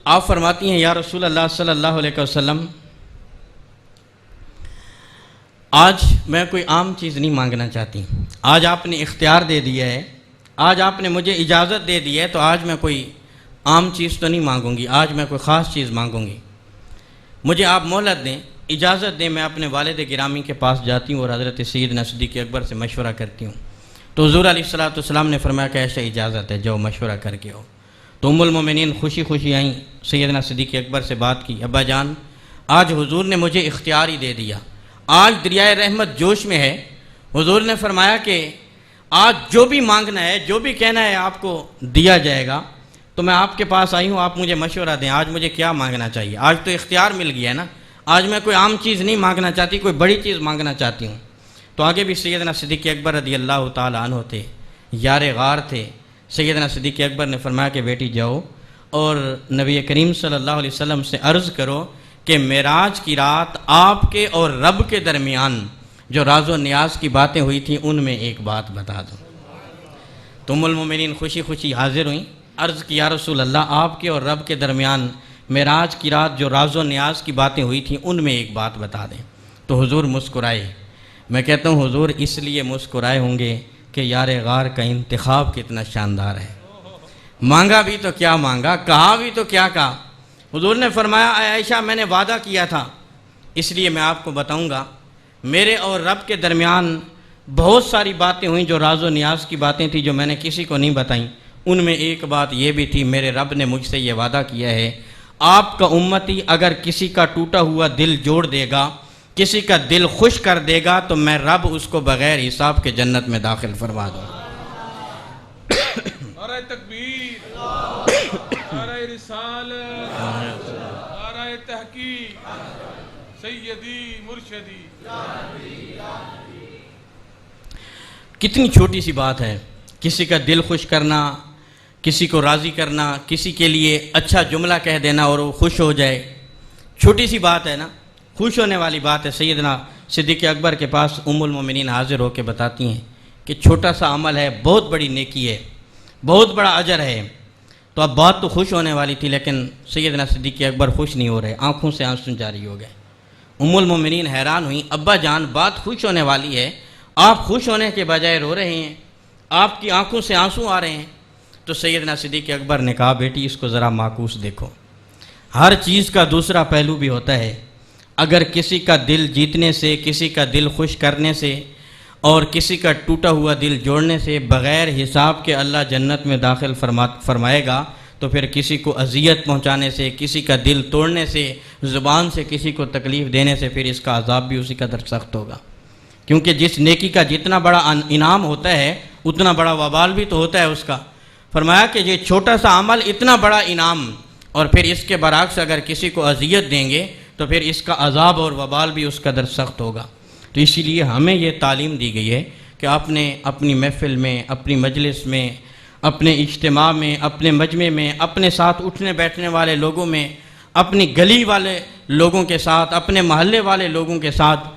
آپ فرماتی ہیں، یا رسول اللہ صلی اللہ علیہ وسلم، آج میں کوئی عام چیز نہیں مانگنا چاہتی، آج آپ نے اختیار دے دیا ہے، آج آپ نے مجھے اجازت دے دی ہے، تو آج میں کوئی عام چیز تو نہیں مانگوں گی، آج میں کوئی خاص چیز مانگوں گی، مجھے آپ مہلت دیں، اجازت دیں، میں اپنے والد گرامی کے پاس جاتی ہوں اور حضرت سیدنا صدیق اکبر سے مشورہ کرتی ہوں۔ تو حضور علیہ السلام نے فرمایا کہ ایسا اجازت ہے، جو مشورہ کر کے ہو۔ تو ام المومنین خوشی خوشی آئیں، سیدنا صدیق اکبر سے بات کی، ابا جان آج حضور نے مجھے اختیار ہی دے دیا، آج دریائے رحمت جوش میں ہے، حضور نے فرمایا کہ آج جو بھی مانگنا ہے، جو بھی کہنا ہے آپ کو دیا جائے گا، تو میں آپ کے پاس آئی ہوں، آپ مجھے مشورہ دیں، آج مجھے کیا مانگنا چاہیے؟ آج تو اختیار مل گیا ہے نا، آج میں کوئی عام چیز نہیں مانگنا چاہتی، کوئی بڑی چیز مانگنا چاہتی ہوں۔ تو آگے بھی سیدنا صدیق اکبر رضی اللہ تعالی عنہ تھے، یار غار تھے۔ سیدنا صدیق اکبر نے فرمایا کہ بیٹی جاؤ اور نبی کریم صلی اللہ علیہ وسلم سے عرض کرو کہ معراج کی رات آپ کے اور رب کے درمیان جو راز و نیاز کی باتیں ہوئی تھیں ان میں ایک بات بتا دو۔ تو ام المومنین خوشی خوشی حاضر ہوئیں، عرض کی یا رسول اللہ آپ کے اور رب کے درمیان معراج کی رات جو راز و نیاز کی باتیں ہوئی تھیں ان میں ایک بات بتا دیں۔ تو حضور مسکرائے۔ میں کہتا ہوں حضور اس لیے مسکرائے ہوں گے کہ یار غار کا انتخاب کتنا شاندار ہے، مانگا بھی تو کیا مانگا، کہا بھی تو کیا کہا۔ حضور نے فرمایا اے عائشہ میں نے وعدہ کیا تھا، اس لیے میں آپ کو بتاؤں گا، میرے اور رب کے درمیان بہت ساری باتیں ہوئیں جو راز و نیاز کی باتیں تھیں جو میں نے کسی کو نہیں بتائیں، ان میں ایک بات یہ بھی تھی، میرے رب نے مجھ سے یہ وعدہ کیا ہے آپ کا امتی اگر کسی کا ٹوٹا ہوا دل جوڑ دے گا، کسی کا دل خوش کر دے گا، تو میں رب اس کو بغیر حساب کے جنت میں داخل فرما دوں۔ نعرہ تکبیر، نعرہ رسالت، نعرہ تحقیق، سیدی مرشدی۔ کتنی چھوٹی سی بات ہے، کسی کا دل خوش کرنا، کسی کو راضی کرنا، کسی کے لیے اچھا جملہ کہہ دینا اور وہ خوش ہو جائے، چھوٹی سی بات ہے نا، خوش ہونے والی بات ہے۔ سیدنا صدیق اکبر کے پاس ام المومنین حاضر ہو کے بتاتی ہیں کہ چھوٹا سا عمل ہے، بہت بڑی نیکی ہے، بہت بڑا اجر ہے۔ تو اب بات تو خوش ہونے والی تھی، لیکن سیدنا صدیق اکبر خوش نہیں ہو رہے، آنکھوں سے آنسو جاری ہو گئے۔ ام المومنین حیران ہوئیں، ابا جان بات خوش ہونے والی ہے، آپ خوش ہونے کے بجائے رو رہے ہیں، آپ کی آنکھوں سے آنسو آ رہے ہیں۔ تو سیدنا صدیق اکبر نے کہا بیٹی اس کو ذرا معکوس دیکھو، ہر چیز کا دوسرا پہلو بھی ہوتا ہے، اگر کسی کا دل جیتنے سے، کسی کا دل خوش کرنے سے اور کسی کا ٹوٹا ہوا دل جوڑنے سے بغیر حساب کے اللہ جنت میں داخل فرمائے گا، تو پھر کسی کو اذیت پہنچانے سے، کسی کا دل توڑنے سے، زبان سے کسی کو تکلیف دینے سے پھر اس کا عذاب بھی اسی قدر سخت ہوگا، کیونکہ جس نیکی کا جتنا بڑا انعام ہوتا ہے اتنا بڑا وبال بھی تو ہوتا ہے اس کا۔ فرمایا کہ یہ چھوٹا سا عمل اتنا بڑا انعام، اور پھر اس کے برعکس اگر کسی کو اذیت دیں گے تو پھر اس کا عذاب اور وبال بھی اس قدر سخت ہوگا۔ تو اسی لیے ہمیں یہ تعلیم دی گئی ہے کہ آپ نے اپنی محفل میں، اپنی مجلس میں، اپنے اجتماع میں، اپنے مجمع میں، اپنے ساتھ اٹھنے بیٹھنے والے لوگوں میں اپنی گلی والے لوگوں کے ساتھ، اپنے محلے والے لوگوں کے ساتھ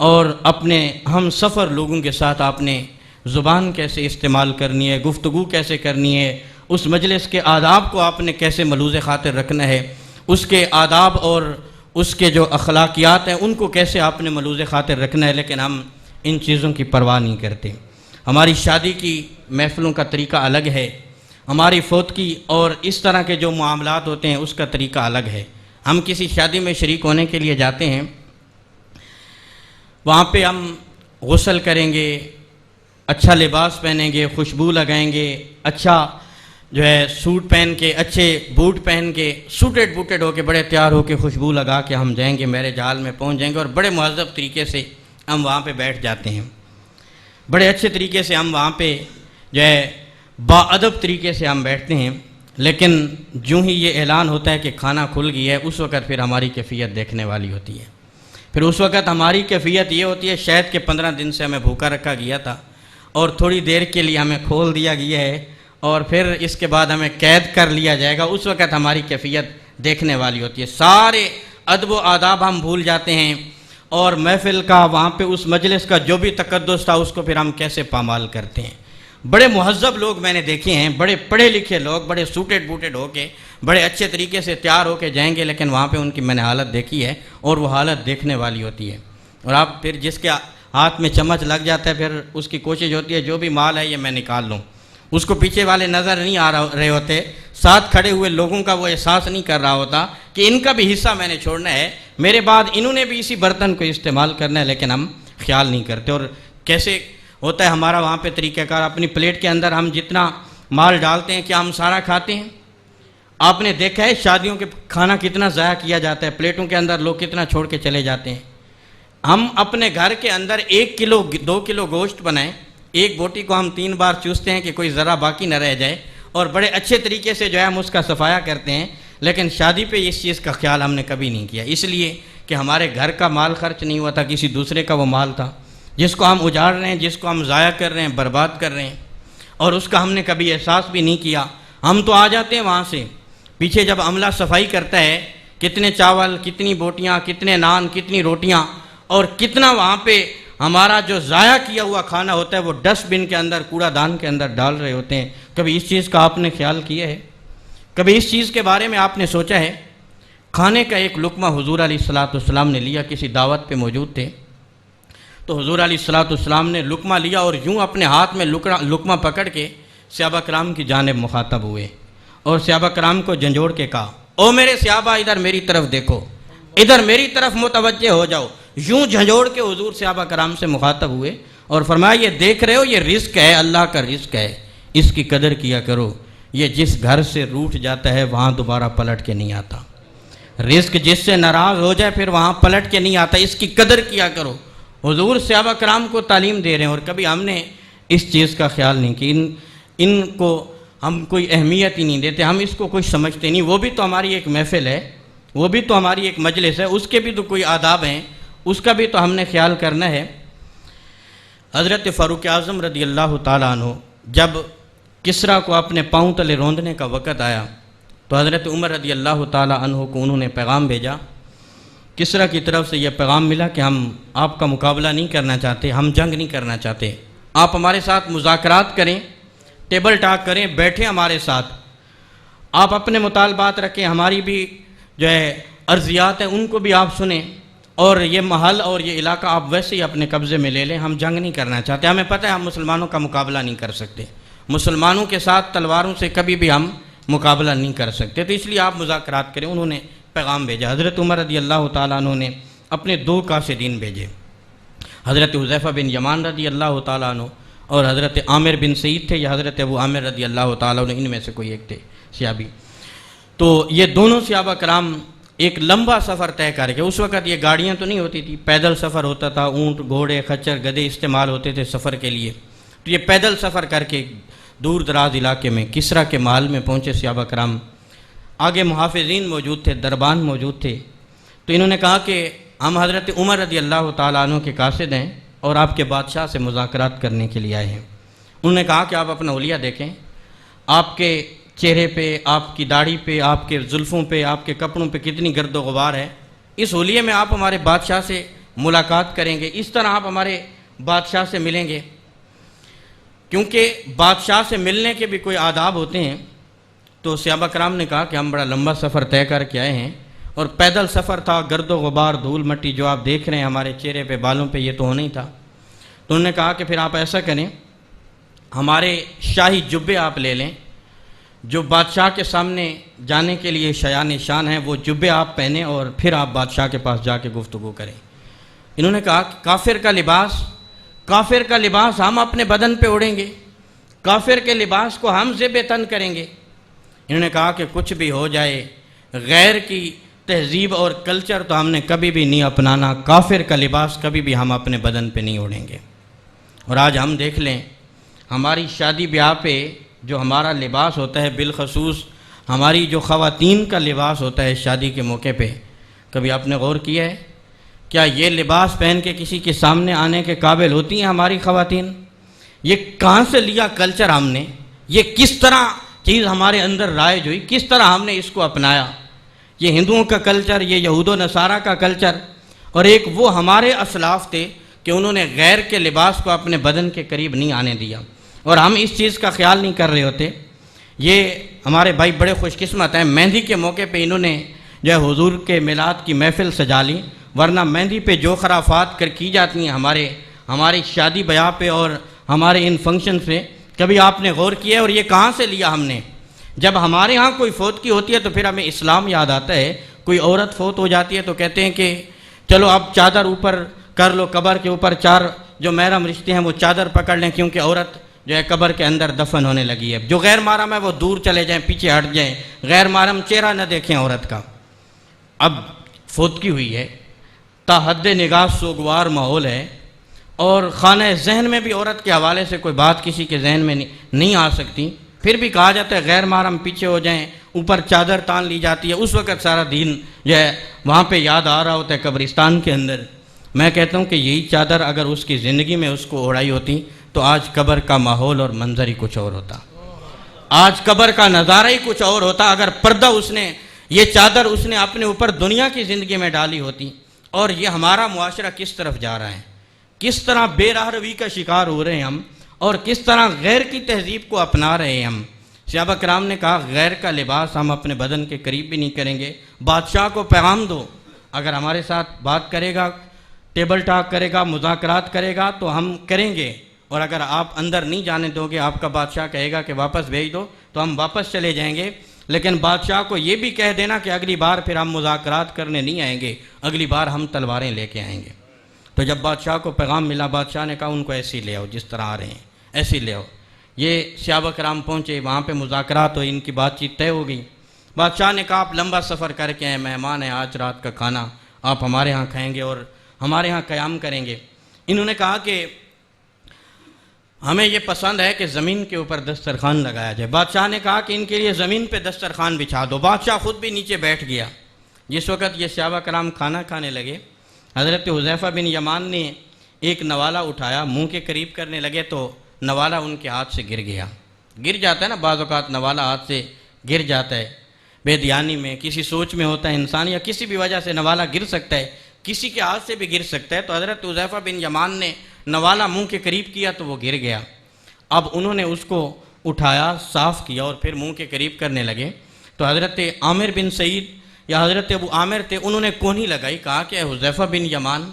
اور اپنے ہم سفر لوگوں کے ساتھ آپ نے زبان کیسے استعمال کرنی ہے، گفتگو کیسے کرنی ہے، اس مجلس کے آداب کو آپ نے کیسے ملوز خاطر رکھنا ہے، اس کے آداب اور اس کے جو اخلاقیات ہیں ان کو کیسے آپ نے ملوز خاطر رکھنا ہے، لیکن ہم ان چیزوں کی پرواہ نہیں کرتے۔ ہماری شادی کی محفلوں کا طریقہ الگ ہے، ہماری فوتگی اور اس طرح کے جو معاملات ہوتے ہیں اس کا طریقہ الگ ہے۔ ہم کسی شادی میں شریک ہونے کے لیے جاتے ہیں، وہاں پہ ہم غسل کریں گے، اچھا لباس پہنیں گے، خوشبو لگائیں گے، اچھا جو ہے سوٹ پہن کے، اچھے بوٹ پہن کے، سوٹڈ بوٹڈ ہو کے، بڑے تیار ہو کے، خوشبو لگا کے ہم جائیں گے، میرے جال میں پہنچ جائیں گے اور بڑے مہذب طریقے سے ہم وہاں پہ بیٹھ جاتے ہیں، بڑے اچھے طریقے سے ہم وہاں پہ جو ہے باادب طریقے سے ہم بیٹھتے ہیں۔ لیکن جو ہی یہ اعلان ہوتا ہے کہ کھانا کھل گیا ہے، اس وقت پھر ہماری کیفیت دیکھنے والی ہوتی ہے۔ پھر اس وقت ہماری کیفیت یہ ہوتی ہے، شاید کہ 15 دن سے ہمیں بھوکا رکھا گیا تھا اور تھوڑی دیر کے لیے ہمیں کھول دیا گیا ہے اور پھر اس کے بعد ہمیں قید کر لیا جائے گا، اس وقت ہماری کیفیت دیکھنے والی ہوتی ہے۔ سارے ادب و آداب ہم بھول جاتے ہیں اور محفل کا، وہاں پہ اس مجلس کا جو بھی تقدس تھا اس کو پھر ہم کیسے پامال کرتے ہیں۔ بڑے مہذب لوگ میں نے دیکھے ہیں، بڑے پڑھے لکھے لوگ، بڑے سوٹڈ بوٹڈ ہو کے، بڑے اچھے طریقے سے تیار ہو کے جائیں گے، لیکن وہاں پہ ان کی میں نے حالت دیکھی ہے اور وہ حالت دیکھنے والی ہوتی ہے۔ اور آپ پھر جس کے ہاتھ میں چمچ لگ جاتا ہے، پھر اس کی کوشش ہوتی ہے جو بھی مال ہے یہ میں نکال لوں، اس کو پیچھے والے نظر نہیں آ رہے ہوتے، ساتھ کھڑے ہوئے لوگوں کا وہ احساس نہیں کر رہا ہوتا کہ ان کا بھی حصہ میں نے چھوڑنا ہے، میرے بعد انہوں نے بھی اسی برتن کو استعمال کرنا ہے، لیکن ہم خیال نہیں کرتے۔ اور کیسے ہوتا ہے ہمارا وہاں پہ طریقہ کار، اپنی پلیٹ کے اندر ہم جتنا مال ڈالتے ہیں کیا ہم سارا کھاتے ہیں؟ آپ نے دیکھا ہے شادیوں کے کھانا کتنا ضائع کیا جاتا ہے، پلیٹوں کے اندر لوگ کتنا چھوڑ کے چلے جاتے ہیں۔ ہم اپنے گھر کے اندر 1 کلو 2 کلو گوشت بنائیں، ایک بوٹی کو ہم 3 بار چوستے ہیں کہ کوئی ذرا باقی نہ رہ جائے، اور بڑے اچھے طریقے سے جو ہے ہم اس کا صفایا کرتے ہیں، لیکن شادی پہ اس چیز کا خیال ہم نے کبھی نہیں کیا، اس لیے کہ ہمارے گھر کا مال خرچ نہیں ہوا تھا، کسی دوسرے کا وہ مال تھا جس کو ہم اجاڑ رہے ہیں، جس کو ہم ضائع کر رہے ہیں، برباد کر رہے ہیں، اور اس کا ہم نے کبھی احساس بھی نہیں کیا۔ ہم تو آ جاتے ہیں وہاں سے، پیچھے جب عملہ صفائی کرتا ہے، کتنے چاول، کتنی بوٹیاں، کتنے نان، کتنی روٹیاں، اور کتنا وہاں پہ ہمارا جو ضائع کیا ہوا کھانا ہوتا ہے وہ ڈسٹ بن کے اندر، کوڑا دان کے اندر ڈال رہے ہوتے ہیں۔ کبھی اس چیز کا آپ نے خیال کیا ہے؟ کبھی اس چیز کے بارے میں آپ نے سوچا ہے؟ کھانے کا ایک لقمہ حضور علیہ السلام نے لیا، کسی دعوت پہ موجود تھے، تو حضور علیہ السلام نے لقمہ لیا اور یوں اپنے ہاتھ میں لقمہ پکڑ کے صحابہ کرام کی جانب مخاطب ہوئے اور صحابہ کرام کو جھنجھوڑ کے کہا، او میرے صحابہ ادھر میری طرف دیکھو، ادھر میری طرف متوجہ ہو جاؤ۔ یوں جھنجھوڑ کے حضور صحابہ کرام سے مخاطب ہوئے اور فرمایا، یہ دیکھ رہے ہو، یہ رزق ہے، اللہ کا رزق ہے، اس کی قدر کیا کرو، یہ جس گھر سے روٹھ جاتا ہے وہاں دوبارہ پلٹ کے نہیں آتا، رزق جس سے ناراض ہو جائے پھر وہاں پلٹ کے نہیں آتا، اس کی قدر کیا کرو۔ حضور صحابہ کرام کو تعلیم دے رہے ہیں اور کبھی ہم نے اس چیز کا خیال نہیں کہ ان کو ہم کوئی اہمیت ہی نہیں دیتے، ہم اس کو کچھ سمجھتے نہیں۔ وہ بھی تو ہماری ایک محفل ہے، وہ بھی تو ہماری ایک مجلس ہے، اس کے بھی تو کوئی آداب ہیں، اس کا بھی تو ہم نے خیال کرنا ہے۔ حضرت فاروق اعظم رضی اللہ تعالیٰ عنہ جب کسریٰ کو اپنے پاؤں تلے روندنے کا وقت آیا تو حضرت عمر رضی اللہ تعالیٰ عنہ کو انہوں نے پیغام بھیجا، کسریٰ کی طرف سے یہ پیغام ملا کہ ہم آپ کا مقابلہ نہیں کرنا چاہتے، ہم جنگ نہیں کرنا چاہتے، آپ ہمارے ساتھ مذاکرات کریں، ٹیبل ٹاک کریں، بیٹھیں ہمارے ساتھ، آپ اپنے مطالبات رکھیں، ہماری بھی جو ہے عرضیات ہیں ان کو بھی آپ سنیں، اور یہ محل اور یہ علاقہ آپ ویسے ہی اپنے قبضے میں لے لیں، ہم جنگ نہیں کرنا چاہتے، ہمیں پتہ ہے ہم مسلمانوں کا مقابلہ نہیں کر سکتے، مسلمانوں کے ساتھ تلواروں سے کبھی بھی ہم مقابلہ نہیں کر سکتے، تو اس لیے آپ مذاکرات کریں۔ انہوں نے پیغام بھیجا، حضرت عمر رضی اللہ تعالیٰ عنہ نے اپنے 2 قاصدین بھیجے، حضرت حذیفہ بن یمان رضی اللہ تعالیٰ عنہ اور حضرت عامر بن سعید تھے، یا حضرت ابو عامر رضی اللہ تعالیٰ عنہ، ان میں سے کوئی ایک تھے صحابی۔ تو یہ دونوں صحابہ کرام ایک لمبا سفر طے کر کے، اس وقت یہ گاڑیاں تو نہیں ہوتی تھی، پیدل سفر ہوتا تھا، اونٹ، گھوڑے، خچر، گدھے استعمال ہوتے تھے سفر کے لیے، تو یہ پیدل سفر کر کے دور دراز علاقے میں کسریٰ کے محل میں پہنچے صحابہ کرام۔ آگے محافظین موجود تھے، دربان موجود تھے، تو انہوں نے کہا کہ ہم حضرت عمر رضی اللہ تعالیٰ عنہ کے قاصد ہیں اور آپ کے بادشاہ سے مذاکرات کرنے کے لیے آئے ہیں۔ انہوں نے کہا کہ آپ اپنا حلیہ دیکھیں، آپ کے چہرے پہ، آپ کی داڑھی پہ، آپ کے زلفوں پہ، آپ کے کپڑوں پہ کتنی گرد و غبار ہے، اس حلیے میں آپ ہمارے بادشاہ سے ملاقات کریں گے، اس طرح آپ ہمارے بادشاہ سے ملیں گے؟ کیونکہ بادشاہ سے ملنے کے بھی کوئی آداب ہوتے ہیں۔ تو صحابہ کرام نے کہا کہ ہم بڑا لمبا سفر طے کر کے آئے ہیں، اور پیدل سفر تھا، گرد و غبار، دھول مٹی جو آپ دیکھ رہے ہیں ہمارے چہرے پہ، بالوں پہ، یہ تو ہونا ہی تھا۔ تو انہوں نے کہا کہ پھر آپ ایسا کریں، ہمارے شاہی جبے آپ لے لیں، جو بادشاہ کے سامنے جانے کے لیے شایان شان ہیں، وہ جبے آپ پہنیں اور پھر آپ بادشاہ کے پاس جا کے گفتگو کریں۔ انہوں نے کہا کہ کافر کا لباس ہم اپنے بدن پہ اوڑھیں گے، کافر کے لباس کو ہم زیب تن کریں گے۔ انہوں نے کہا کہ کچھ بھی ہو جائے، غیر کی تہذیب اور کلچر تو ہم نے کبھی بھی نہیں اپنانا، کافر کا لباس کبھی بھی ہم اپنے بدن پہ نہیں اوڑھیں گے۔ اور آج ہم دیکھ لیں، ہماری شادی بیاہ پہ جو ہمارا لباس ہوتا ہے، بالخصوص ہماری جو خواتین کا لباس ہوتا ہے شادی کے موقع پہ، کبھی آپ نے غور کیا ہے کیا یہ لباس پہن کے کسی کے سامنے آنے کے قابل ہوتی ہیں ہماری خواتین؟ یہ کہاں سے لیا کلچر ہم نے؟ یہ کس طرح چیز ہمارے اندر رائج ہوئی؟ کس طرح ہم نے اس کو اپنایا؟ یہ ہندوؤں کا کلچر، یہ یہود و نصارہ کا کلچر، اور ایک وہ ہمارے اسلاف تھے کہ انہوں نے غیر کے لباس کو اپنے بدن کے قریب نہیں آنے دیا، اور ہم اس چیز کا خیال نہیں کر رہے ہوتے۔ یہ ہمارے بھائی بڑے خوش قسمت ہیں، مہندی کے موقع پہ انہوں نے جو ہے حضور کے میلاد کی محفل سجا لی، ورنہ مہندی پہ جو خرافات کی جاتی ہیں ہماری شادی بیاہ پہ اور ہمارے ان فنکشن پہ، کبھی آپ نے غور کیا ہے؟ اور یہ کہاں سے لیا ہم نے؟ جب ہمارے ہاں کوئی فوتگی ہوتی ہے تو پھر ہمیں اسلام یاد آتا ہے۔ کوئی عورت فوت ہو جاتی ہے تو کہتے ہیں کہ چلو اب چادر اوپر کر لو، قبر کے اوپر چار جو محرم رشتے ہیں وہ چادر پکڑ لیں، کیونکہ عورت جو ہے قبر کے اندر دفن ہونے لگی ہے۔ جو غیر محرم ہے وہ دور چلے جائیں، پیچھے ہٹ جائیں، غیر محرم چہرہ نہ دیکھیں عورت کا۔ اب فوتگی ہوئی ہے، تا حد نگاہ سوگوار ماحول ہے، اور خانہ ذہن میں بھی عورت کے حوالے سے کوئی بات کسی کے ذہن میں نہیں آ سکتی، پھر بھی کہا جاتا ہے غیر محرم پیچھے ہو جائیں، اوپر چادر تان لی جاتی ہے۔ اس وقت سارا دین جو ہے وہاں پہ یاد آ رہا ہوتا ہے قبرستان کے اندر۔ میں کہتا ہوں کہ یہی چادر اگر اس کی زندگی میں اس کو اوڑھائی ہوتی تو آج قبر کا ماحول اور منظر ہی کچھ اور ہوتا، آج قبر کا نظارہ ہی کچھ اور ہوتا۔ اگر پردہ یہ چادر اس نے اپنے اوپر دنیا کی زندگی میں ڈالی ہوتی۔ اور یہ ہمارا معاشرہ کس طرف جا رہا ہے، کس طرح بے راہ روی کا شکار ہو رہے ہیں ہم، اور کس طرح غیر کی تہذیب کو اپنا رہے ہیں ہم۔ صحابہ کرام نے کہا غیر کا لباس ہم اپنے بدن کے قریب بھی نہیں کریں گے۔ بادشاہ کو پیغام دو، اگر ہمارے ساتھ بات کرے گا، ٹیبل ٹاک کرے گا، مذاکرات کرے گا تو ہم کریں گے، اور اگر آپ اندر نہیں جانے دو گے، آپ کا بادشاہ کہے گا کہ واپس بھیج دو تو ہم واپس چلے جائیں گے۔ لیکن بادشاہ کو یہ بھی کہہ دینا کہ اگلی بار پھر ہم مذاکرات کرنے نہیں آئیں گے، اگلی بار ہم تلواریں لے کے آئیں گے۔ تو جب بادشاہ کو پیغام ملا، بادشاہ نے کہا ان کو ایسے ہی لے آؤ جس طرح آ رہے ہیں، ایسے ہی لے آؤ۔ یہ صحابہ کرام پہنچے، وہاں پہ مذاکرات ہوئی، ان کی بات چیت طے ہو گئی۔ بادشاہ نے کہا آپ لمبا سفر کر کے آئے، مہمان ہیں، آج رات کا کھانا آپ ہمارے ہاں کھائیں گے اور ہمارے ہاں قیام کریں گے۔ انہوں نے کہا کہ ہمیں یہ پسند ہے کہ زمین کے اوپر دسترخوان لگایا جائے۔ بادشاہ نے کہا کہ ان کے لیے زمین پہ دسترخوان بچھا دو۔ بادشاہ خود بھی نیچے بیٹھ گیا۔ جس وقت یہ صحابہ کرام کھانا کھانے لگے، حضرت حذیفہ بن یمان نے ایک نوالہ اٹھایا، منہ کے قریب کرنے لگے تو نوالہ ان کے ہاتھ سے گر گیا۔ گر جاتا ہے نا بعض اوقات، نوالہ ہاتھ سے گر جاتا ہے، بے دھیانی میں، کسی سوچ میں ہوتا ہے انسان، یا کسی بھی وجہ سے نوالہ گر سکتا ہے، کسی کے ہاتھ سے بھی گر سکتا ہے۔ تو حضرت حذیفہ بن یمان نے نوالہ منہ کے قریب کیا تو وہ گر گیا۔ اب انہوں نے اس کو اٹھایا، صاف کیا اور پھر منہ کے قریب کرنے لگے۔ تو حضرت عامر بن سعید یا حضرت ابو عامر تھے، انہوں نے کونی لگائی، کہا کہ حذیفہ بن یمان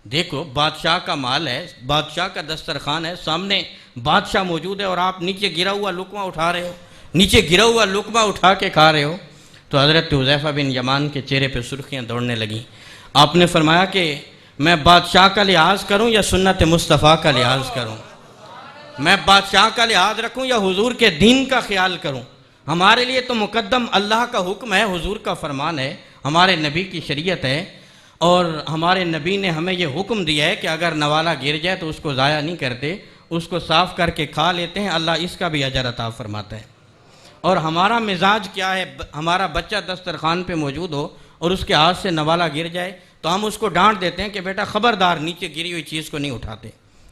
دیکھو بادشاہ کا مال ہے، بادشاہ کا دسترخوان ہے، سامنے بادشاہ موجود ہے اور آپ نیچے گرا ہوا لقمہ اٹھا رہے ہو، نیچے گرا ہوا لقمہ اٹھا کے کھا رہے ہو۔ تو حضرت حذیفہ بن یمان کے چہرے پہ سرخیاں دوڑنے لگیں۔ آپ نے فرمایا کہ میں بادشاہ کا لحاظ کروں یا سنت مصطفیٰ کا لحاظ کروں، میں بادشاہ کا لحاظ رکھوں یا حضور کے دین کا خیال کروں؟ ہمارے لیے تو مقدم اللہ کا حکم ہے، حضور کا فرمان ہے، ہمارے نبی کی شریعت ہے، اور ہمارے نبی نے ہمیں یہ حکم دیا ہے کہ اگر نوالہ گر جائے تو اس کو ضائع نہیں کرتے، اس کو صاف کر کے کھا لیتے ہیں، اللہ اس کا بھی اجر عطا فرماتا ہے۔ اور ہمارا مزاج کیا ہے، ہمارا بچہ دسترخوان پہ موجود ہو اور اس کے ہاتھ سے نوالہ گر جائے تو ہم اس کو ڈانٹ دیتے ہیں کہ بیٹا خبردار نیچے گری ہوئی چیز کو نہیں اٹھاتے،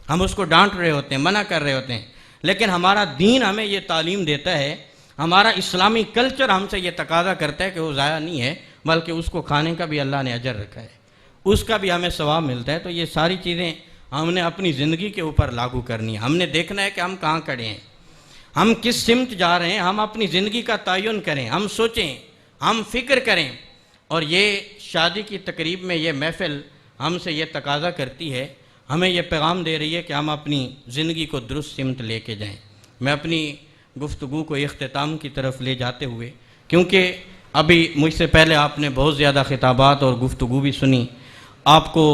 ہم اس کو ڈانٹ رہے ہوتے ہیں، منع کر رہے ہوتے ہیں۔ لیکن ہمارا دین ہمیں یہ تعلیم دیتا ہے، ہمارا اسلامی کلچر ہم سے یہ تقاضا کرتا ہے کہ وہ ضائع نہیں ہے، بلکہ اس کو کھانے کا بھی اللہ نے اجر رکھا ہے، اس کا بھی ہمیں ثواب ملتا ہے۔ تو یہ ساری چیزیں ہم نے اپنی زندگی کے اوپر لاگو کرنی ہے۔ ہم نے دیکھنا ہے کہ ہم کہاں کھڑے ہیں، ہم کس سمت جا رہے ہیں، ہم اپنی زندگی کا تعین کریں، ہم سوچیں، ہم فکر کریں۔ اور یہ شادی کی تقریب میں یہ محفل ہم سے یہ تقاضا کرتی ہے، ہمیں یہ پیغام دے رہی ہے کہ ہم اپنی زندگی کو درست سمت لے کے جائیں۔ میں اپنی گفتگو کو اختتام کی طرف لے جاتے ہوئے، کیونکہ ابھی مجھ سے پہلے آپ نے بہت زیادہ خطابات اور گفتگو بھی سنی، آپ کو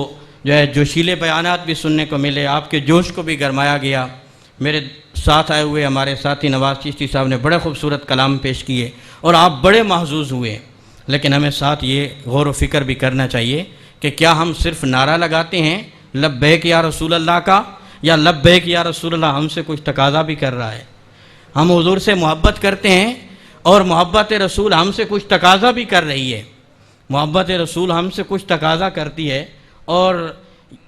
جو ہے جوشیلے بیانات بھی سننے کو ملے، آپ کے جوش کو بھی گرمایا گیا۔ میرے ساتھ آئے ہوئے ہمارے ساتھی نواز چشتی صاحب نے بڑے خوبصورت کلام پیش کیے اور آپ بڑے محظوظ ہوئے، لیکن ہمیں ساتھ یہ غور و فکر بھی کرنا چاہیے کہ کیا ہم صرف نعرہ لگاتے ہیں لبیک یا رسول اللہ کا، یا لبیک یا رسول اللہ ہم سے کچھ تقاضا بھی کر رہا ہے؟ ہم حضور سے محبت کرتے ہیں اور محبت رسول ہم سے کچھ تقاضا بھی کر رہی ہے، محبت رسول ہم سے کچھ تقاضا کرتی ہے، اور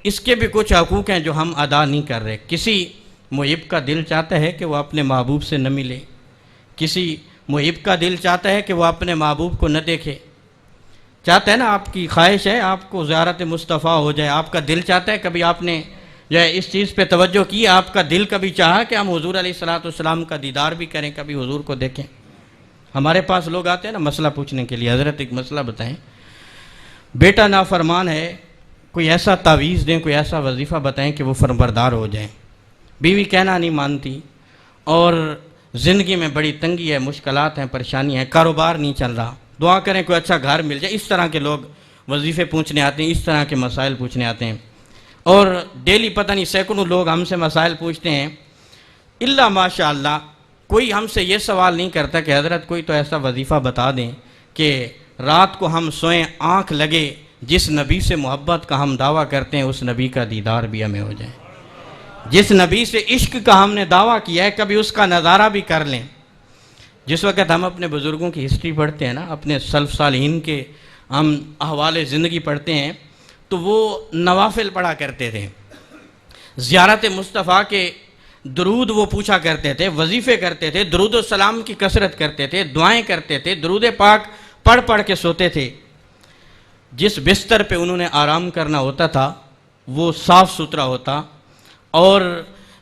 اس کے بھی کچھ حقوق ہیں جو ہم ادا نہیں کر رہے۔ کسی محب کا دل چاہتا ہے کہ وہ اپنے محبوب سے نہ ملے، کسی محب کا دل چاہتا ہے کہ وہ اپنے محبوب کو نہ دیکھے، چاہتا ہے نا، آپ کی خواہش ہے آپ کو زیارت مصطفیٰ ہو جائے، آپ کا دل چاہتا ہے، کبھی آپ نے جو ہے اس چیز پہ توجہ کی، آپ کا دل کبھی چاہا کہ ہم حضور علیہ السلام کا دیدار بھی کریں، کبھی حضور کو دیکھیں؟ ہمارے پاس لوگ آتے ہیں نا مسئلہ پوچھنے کے لیے، حضرت ایک مسئلہ بتائیں، بیٹا نافرمان ہے، کوئی ایسا تعویذ دیں، کوئی ایسا وظیفہ بتائیں کہ وہ فرمانبردار ہو جائیں، بیوی کہنا نہیں مانتی، اور زندگی میں بڑی تنگی ہے، مشکلات ہیں، پریشانی ہے، کاروبار نہیں چل رہا، دعا کریں کوئی اچھا گھر مل جائے۔ اس طرح کے لوگ وظیفے پوچھنے آتے ہیں، اس طرح کے مسائل پوچھنے آتے ہیں، اور ڈیلی پتہ نہیں سینکڑوں لوگ ہم سے مسائل پوچھتے ہیں، الا ماشاء اللہ کوئی ہم سے یہ سوال نہیں کرتا کہ حضرت کوئی تو ایسا وظیفہ بتا دیں کہ رات کو ہم سوئیں آنکھ لگے، جس نبی سے محبت کا ہم دعویٰ کرتے ہیں اس نبی کا دیدار بھی ہمیں ہو جائے، جس نبی سے عشق کا ہم نے دعویٰ کیا ہے کبھی اس کا نظارہ بھی کر لیں۔ جس وقت ہم اپنے بزرگوں کی ہسٹری پڑھتے ہیں نا، اپنے سلف صالحین کے ہم احوال زندگی پڑھتے ہیں، تو وہ نوافل پڑھا کرتے تھے، زیارت مصطفیٰ کے درود وہ پوچھا کرتے تھے، وظیفے کرتے تھے، درود و سلام کی کثرت کرتے تھے، دعائیں کرتے تھے، درود پاک پڑھ کے سوتے تھے۔ جس بستر پہ انہوں نے آرام کرنا ہوتا تھا وہ صاف ستھرا ہوتا، اور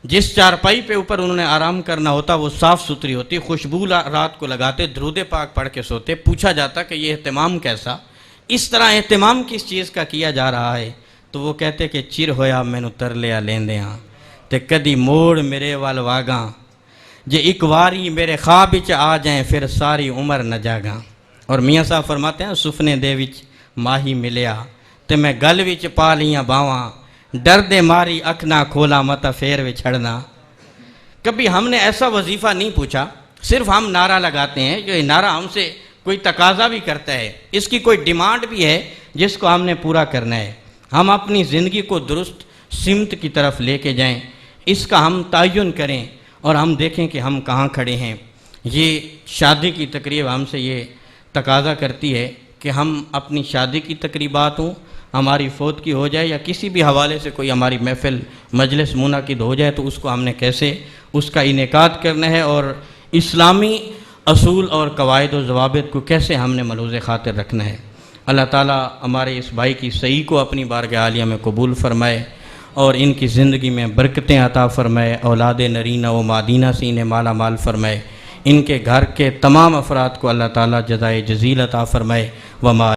جس چارپائی پہ اوپر انہوں نے آرام کرنا ہوتا وہ صاف ستھری ہوتی، خوشبو رات کو لگاتے، درود پاک پڑھ کے سوتے۔ پوچھا جاتا کہ یہ اہتمام کیسا، اس طرح اہتمام کس چیز کا کیا جا رہا ہے؟ تو وہ کہتے کہ چر ہویا مینو تر لیا لیندے ہاں تے کدی موڑ میرے وال واگاں، جے ایک واری میرے خواب وچ آ جائیں پھر ساری عمر نہ جاگاں۔ اور میاں صاحب فرماتے ہیں سفنے دے وچ ماہی ملیا تے میں گل وچ پا لیاں باواں، ڈر دے ماری اکھ نہ کھولا متا پھیر وچھڑنا۔ کبھی ہم نے ایسا وظیفہ نہیں پوچھا، صرف ہم نعرہ لگاتے ہیں، جو نعرہ ہم سے کوئی تقاضا بھی کرتا ہے، اس کی کوئی ڈیمانڈ بھی ہے جس کو ہم نے پورا کرنا ہے۔ ہم اپنی زندگی کو درست سمت کی طرف لے کے جائیں، اس کا ہم تعین کریں اور ہم دیکھیں کہ ہم کہاں کھڑے ہیں۔ یہ شادی کی تقریب ہم سے یہ تقاضا کرتی ہے کہ ہم اپنی شادی کی تقریبات ہوں، ہماری فوت کی ہو جائے یا کسی بھی حوالے سے کوئی ہماری محفل مجلس منعقد ہو جائے، تو اس کو ہم نے کیسے اس کا انعقاد کرنا ہے اور اسلامی اصول اور قواعد و ضوابط کو کیسے ہم نے ملحوظ خاطر رکھنا ہے۔ اللہ تعالیٰ ہمارے اس بھائی کی صحیح کو اپنی بارگاہ عالیہ میں قبول فرمائے اور ان کی زندگی میں برکتیں عطا فرمائے، اولاد نرینہ و مادینہ سے انہیں مالا مال فرمائے، ان کے گھر کے تمام افراد کو اللہ تعالیٰ جزائے جزیل عطا فرمائے۔ وما